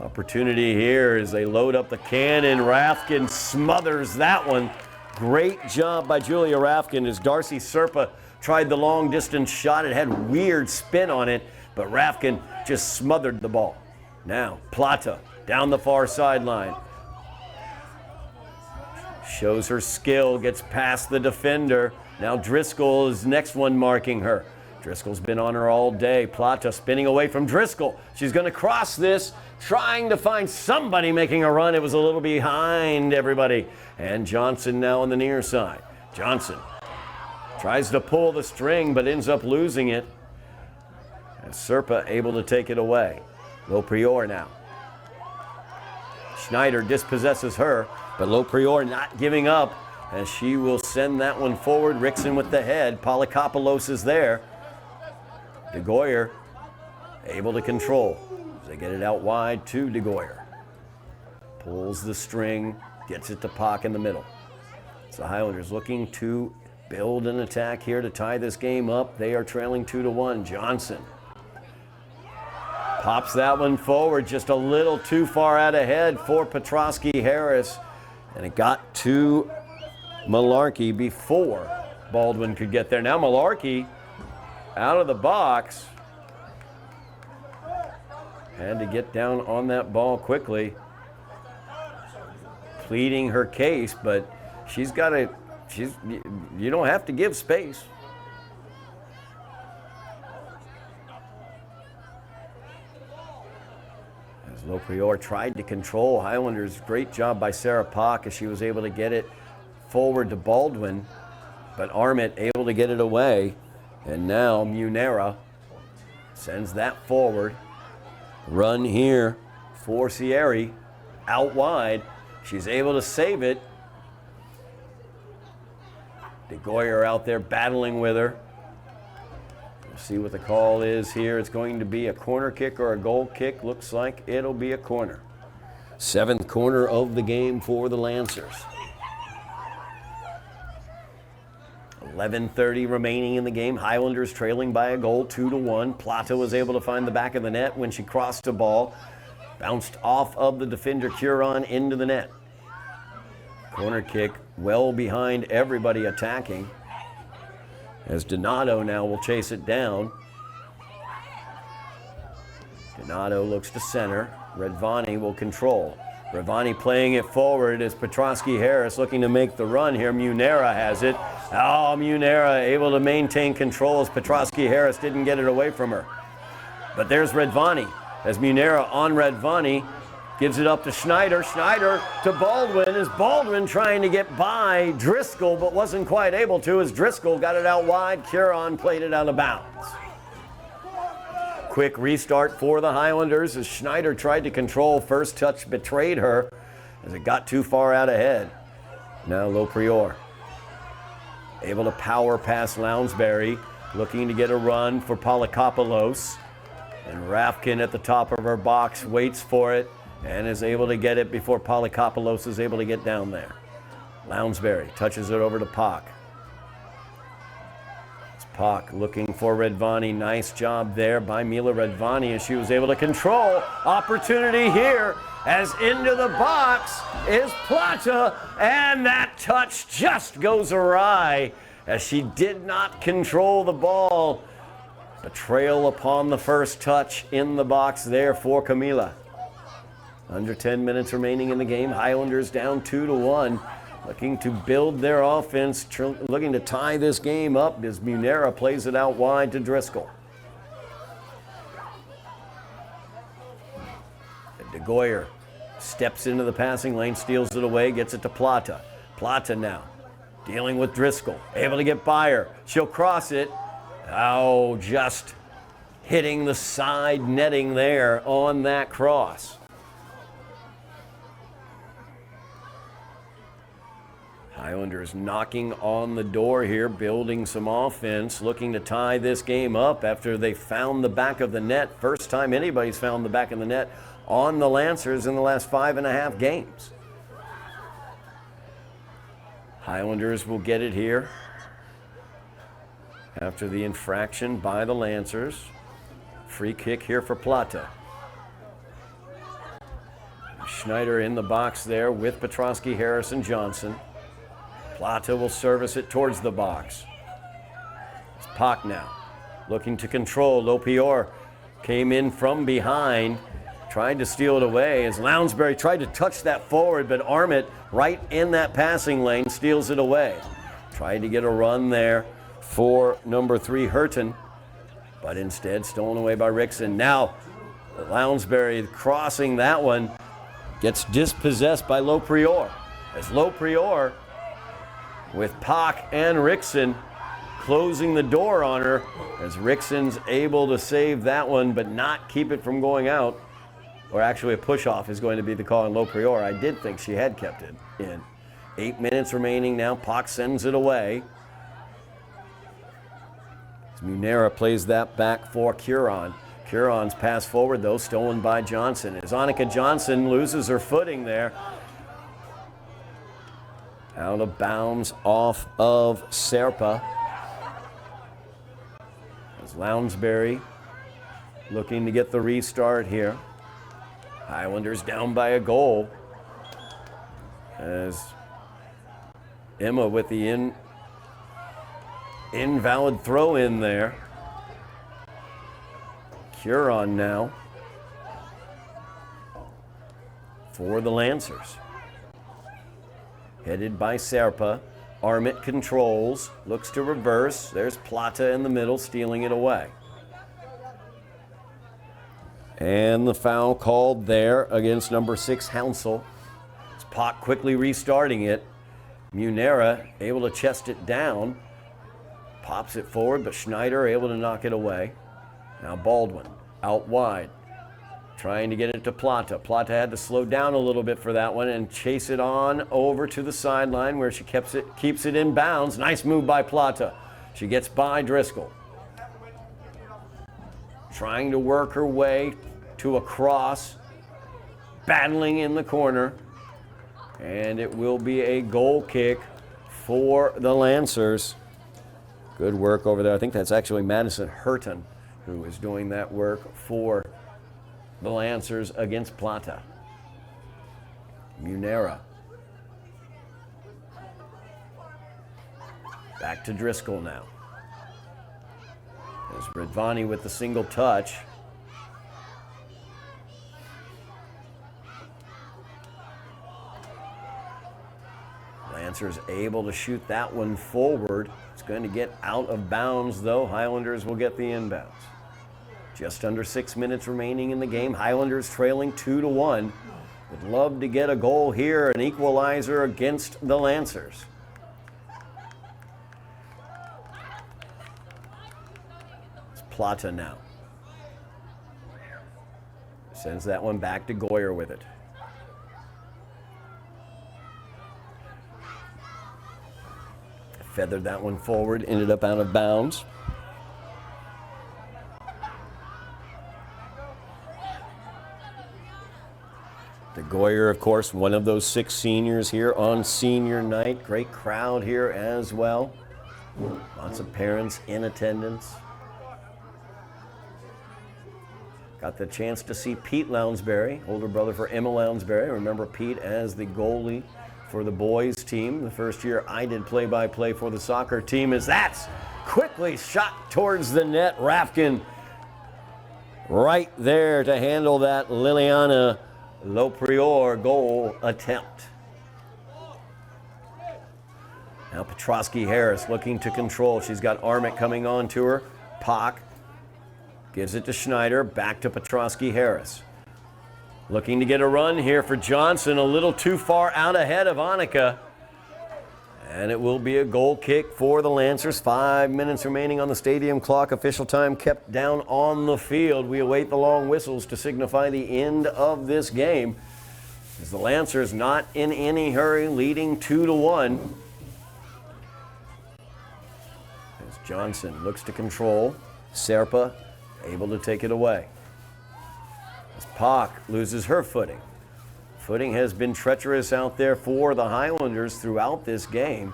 Opportunity here as they load up the cannon. Rafkin smothers that one. Great job by Julia Rafkin as Darcy Serpa tried the long distance shot. It had weird spin on it, but Rafkin just smothered the ball. Now Plata down the far sideline. Shows her skill, gets past the defender. Now Driscoll is next one marking her. Driscoll's been on her all day. Plata spinning away from Driscoll. She's going to cross this, trying to find somebody making a run. It was a little behind everybody. And Johnson now on the near side. Johnson tries to pull the string, but ends up losing it. And Serpa able to take it away. Loprior now. Schneider dispossesses her, but Loprior not giving up, as she will send that one forward. Rickson with the head. Polakopoulos is there. De Goyer able to control. As they get it out wide to Dilboy. Pulls the string, gets it to Pak in the middle. So Highlanders looking to build an attack here to tie this game up. They are trailing 2-1. Johnson pops that one forward, just a little too far out ahead for Petrosky Harris. And it got to Malarkey before Baldwin could get there. Now Malarkey out of the box. Had to get down on that ball quickly. Pleading her case, but you don't have to give space. As Loprior tried to control Highlanders, great job by Sarah Pak as she was able to get it forward to Baldwin, but Armit able to get it away. And now Munera sends that forward. Run here for Sierri out wide. She's able to save it. Dilboy out there battling with her. We'll see what the call is here. It's going to be a corner kick or a goal kick. Looks like it'll be a corner. 7th corner of the game for the Lancers. 11:30 remaining in the game. Highlanders trailing by a goal, 2-1. Plata was able to find the back of the net when she crossed the ball. Bounced off of the defender Curon into the net. Corner kick well behind everybody attacking. As Donato now will chase it down. Donato looks to center. Redvani will control. Redvani playing it forward as Petrosky Harris looking to make the run here. Munera has it. Oh, Munera able to maintain control as Petrosky Harris didn't get it away from her. But there's Redvani. As Munera on Redvani gives it up to Schneider. Schneider to Baldwin as Baldwin trying to get by Driscoll but wasn't quite able to as Driscoll got it out wide. Curon played it out of bounds. Quick restart for the Highlanders as Schneider tried to control. First touch betrayed her as it got too far out ahead. Now Loprior able to power past Lounsbury, looking to get a run for Polikopoulos. And Rafkin at the top of her box waits for it and is able to get it before Polikopoulos is able to get down there. Lounsbury touches it over to Pak. It's Pak looking for Redvani. Nice job there by Mila Redvani as she was able to control. Opportunity here as into the box is Plata, and that touch just goes awry as she did not control the ball. Betrayal upon the first touch in the box there for Camila. Under 10 minutes remaining in the game. Highlanders down 2-1. Looking to build their offense, looking to tie this game up as Munera plays it out wide to Driscoll. Dilboy steps into the passing lane, steals it away, gets it to Plata. Plata now dealing with Driscoll, able to get by her. She'll cross it. Oh, just hitting the side netting there on that cross. Highlanders knocking on the door here, building some offense, looking to tie this game up after they found the back of the net. First time anybody's found the back of the net on the Lancers in the last 5.5 games. Highlanders will get it here after the infraction by the Lancers. Free kick here for Plata. Schneider in the box there with Petrosky, Harris, and Johnson. Plata will service it towards the box. It's Pak now, looking to control. Loprior came in from behind, tried to steal it away as Lounsbury tried to touch that forward, but Armit, right in that passing lane, steals it away. Tried to get a run there for number 3, Hurton, but instead stolen away by Rickson. Now, Lounsbury crossing that one gets dispossessed by Loprior. As Loprior, with Pak and Rickson closing the door on her, as Rickson's able to save that one but not keep it from going out. Or actually a push-off is going to be the call on Loprior. I did think she had kept it in. 8 minutes remaining now. Pak sends it away. Munera plays that back for Curon. Huron's pass forward, though, stolen by Johnson. As Annika Johnson loses her footing there. Out of bounds off of Serpa. As Lounsbury looking to get the restart here. Highlanders down by a goal. As Emma with the invalid throw in there. Huron now for the Lancers. Headed by Serpa. Armit controls, looks to reverse. There's Plata in the middle, stealing it away. And the foul called there against number 6, Hounsel. It's Pock quickly restarting it. Munera able to chest it down. Pops it forward, but Schneider able to knock it away. Now Baldwin out wide, trying to get it to Plata. Plata had to slow down a little bit for that one and chase it on over to the sideline where she keeps it in bounds. Nice move by Plata. She gets by Driscoll. Trying to work her way to a cross, battling in the corner. And it will be a goal kick for the Lancers. Good work over there. I think that's actually Madison Hurton who is doing that work for the Lancers against Plata. Munera. Back to Driscoll now. There's Redvani with the single touch. Lancers able to shoot that one forward. It's going to get out of bounds, though. Highlanders will get the inbounds. Just under 6 minutes remaining in the game. Highlanders trailing 2-1. Would love to get a goal here, an equalizer against the Lancers. It's Plata now. Sends that one back to Goyer with it. Feathered that one forward, ended up out of bounds. De Goyer, of course, one of those 6 seniors here on senior night. Great crowd here as well. Lots of parents in attendance. Got the chance to see Pete Lounsbury, older brother for Emma Lounsbury. Remember Pete as the goalie for the boys team. The first year I did play-by-play for the soccer team. As that's quickly shot towards the net. Rafkin right there to handle that Liliana Loprior goal attempt. Now Petrosky Harris looking to control. She's got Armit coming on to her. Pock gives it to Schneider. Back to Petrosky Harris. Looking to get a run here for Johnson. A little too far out ahead of Annika. And it will be a goal kick for the Lancers. 5 minutes remaining on the stadium clock. Official time kept down on the field. We await the long whistles to signify the end of this game. As the Lancers not in any hurry, leading 2-1. As Johnson looks to control. Serpa able to take it away. As Pock loses her footing. Footing has been treacherous out there for the Highlanders throughout this game,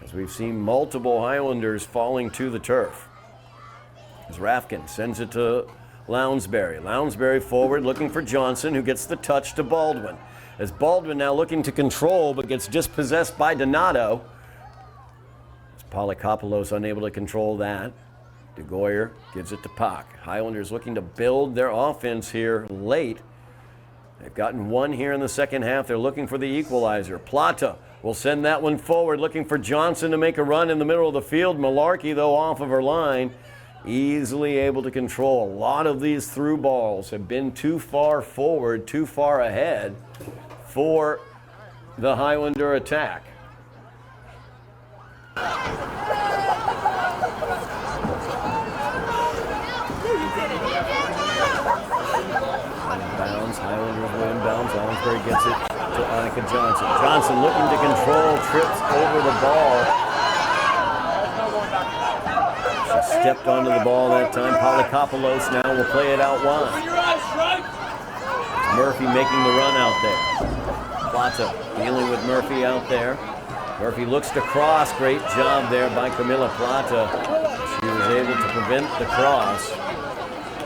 as we've seen multiple Highlanders falling to the turf. As Rafkin sends it to Lounsbury. Lounsbury forward looking for Johnson, who gets the touch to Baldwin. As Baldwin now looking to control, but gets dispossessed by Donato. As Polycopoulos unable to control that. De Goyer gives it to Pock. Highlanders looking to build their offense here late. They've gotten one here in the second half. They're looking for the equalizer. Plata will send that one forward, looking for Johnson to make a run in the middle of the field. Malarkey, though, off of her line, easily able to control. A lot of these through balls have been too far forward, too far ahead for the Highlander attack. Highlanders will inbounds. Lounsbury gets it to Annika Johnson. Johnson looking to control, trips over the ball. She stepped onto the ball that time. Polycopoulos now will play it out wide. Murphy making the run out there. Plata dealing with Murphy out there. Murphy looks to cross. Great job there by Camilla Plata. She was able to prevent the cross.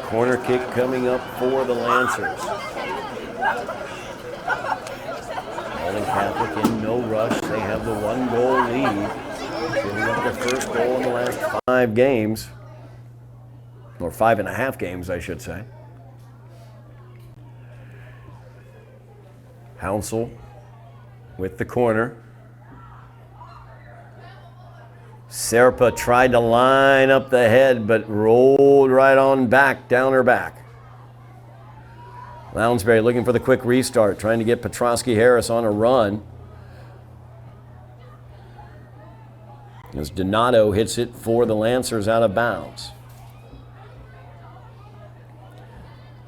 Corner kick coming up for the Lancers. Malden Catholic in no rush. They have the 1-goal lead. Giving up their first goal in the last 5 games. Or 5.5 games, I should say. Hounsel with the corner. Serpa tried to line up the head, but rolled right on back, down her back. Lounsbury looking for the quick restart, trying to get Petrosky-Harris on a run. As Donato hits it for the Lancers out of bounds.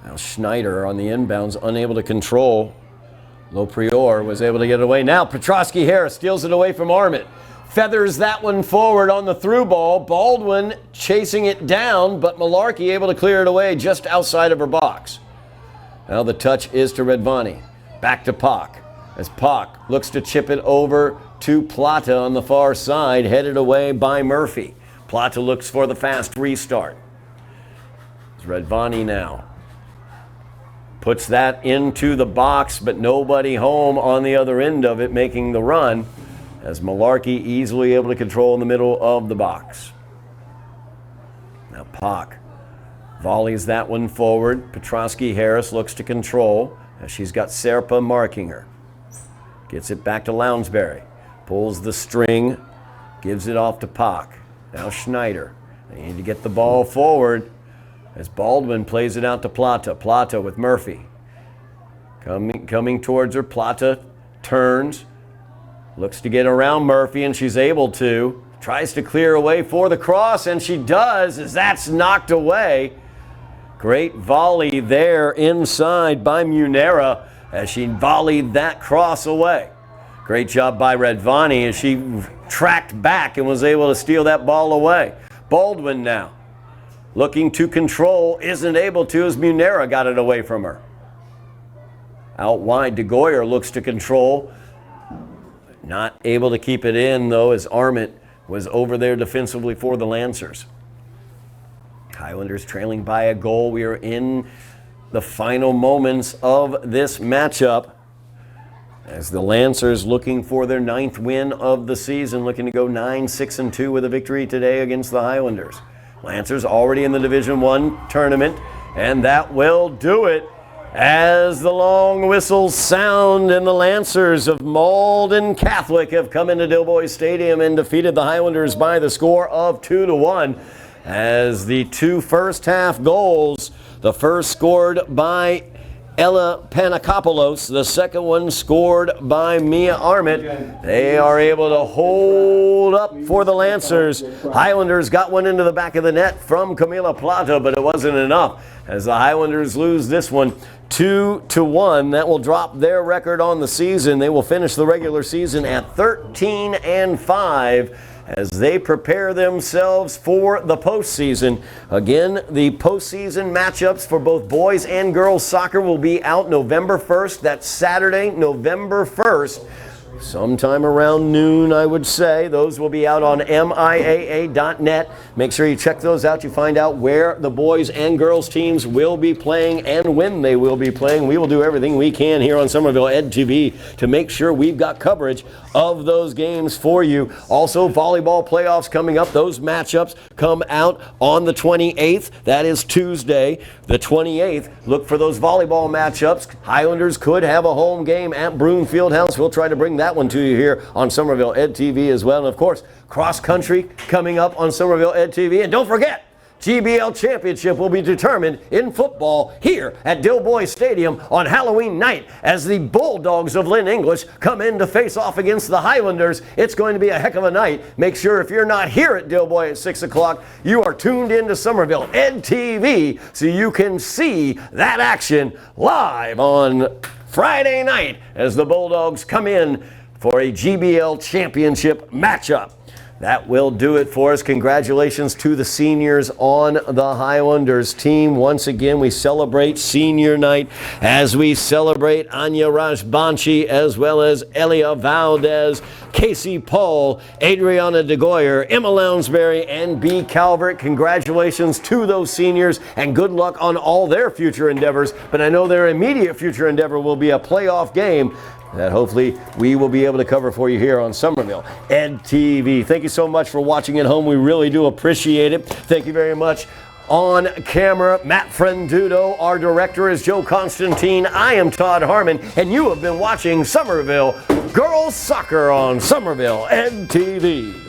Now Schneider on the inbounds, unable to control. Loprior was able to get it away. Now Petrosky-Harris steals it away from Harmon. Feathers that one forward on the through ball. Baldwin chasing it down, but Malarkey able to clear it away just outside of her box. Now the touch is to Redvani. Back to Pak. As Pak looks to chip it over to Plata on the far side, headed away by Murphy. Plata looks for the fast restart. It's Redvani now. Puts that into the box, but nobody home on the other end of it, making the run. As Malarkey easily able to control in the middle of the box. Now Pak volleys that one forward. Petrosky-Harris looks to control as she's got Serpa marking her. Gets it back to Lounsbury. Pulls the string, gives it off to Pak. Now Schneider. They need to get the ball forward as Baldwin plays it out to Plata. Plata with Murphy. Coming towards her. Plata turns. Looks to get around Murphy, and she's able to. Tries to clear away for the cross, and she does, as that's knocked away. Great volley there inside by Munera as she volleyed that cross away. Great job by Redvani as she tracked back and was able to steal that ball away. Baldwin now looking to control, isn't able to as Munera got it away from her. Out wide, DeGoyer looks to control. Not able to keep it in, though, as Armit was over there defensively for the Lancers. Highlanders trailing by a goal. We are in the final moments of this matchup as the Lancers looking for their 9th win of the season, looking to go 9-6-2 with a victory today against the Highlanders. Lancers already in the Division I tournament, and that will do it. As the long whistles sound and the Lancers of Malden Catholic have come into Dilboy Stadium and defeated the Highlanders by the score of 2-1. As the 2 first half goals, the first scored by Ella Panakopoulos, the second one scored by Mia Armit. They are able to hold up for the Lancers. Highlanders got one into the back of the net from Camila Plata, but it wasn't enough as the Highlanders lose this one 2-1. That will drop their record on the season. They will finish the regular season at 13-5 as they prepare themselves for the postseason. Again, the postseason matchups for both boys and girls soccer will be out November 1st. That's Saturday, November 1st. Sometime around noon, I would say. Those will be out on MIAA.net. Make sure you check those out. You find out where the boys and girls teams will be playing and when they will be playing. We will do everything we can here on Somerville Ed TV to make sure we've got coverage of those games for you. Also, volleyball playoffs coming up. Those matchups come out on the 28th. That is Tuesday, the 28th. Look for those volleyball matchups. Highlanders could have a home game at Broomfield House. We'll try to bring that one to you here on Somerville Ed TV as well. And of course, cross country coming up on Somerville Ed TV. And don't forget, GBL Championship will be determined in football here at Dilboy Stadium on Halloween night as the Bulldogs of Lynn English come in to face off against the Highlanders. It's going to be a heck of a night. Make sure if you're not here at Dilboy at 6 o'clock, you are tuned in to Somerville Ed TV so you can see that action live on Friday night as the Bulldogs come in for a GBL Championship matchup. That will do it for us. Congratulations to the seniors on the Highlanders team. Once again, we celebrate senior night as we celebrate Anya Rajbanshi as well as Elia Valdez, Casey Paul, Adriana DeGoyer, Emma Lounsbury, and B. Calvert. Congratulations to those seniors and good luck on all their future endeavors. But I know their immediate future endeavor will be a playoff game that hopefully we will be able to cover for you here on Somerville Ed TV. Thank you so much for watching at home. We really do appreciate it. Thank you very much. On camera, Matt Frendudo. Our director is Joe Constantine. I am Todd Harmon, and you have been watching Somerville Girls Soccer on Somerville Ed TV.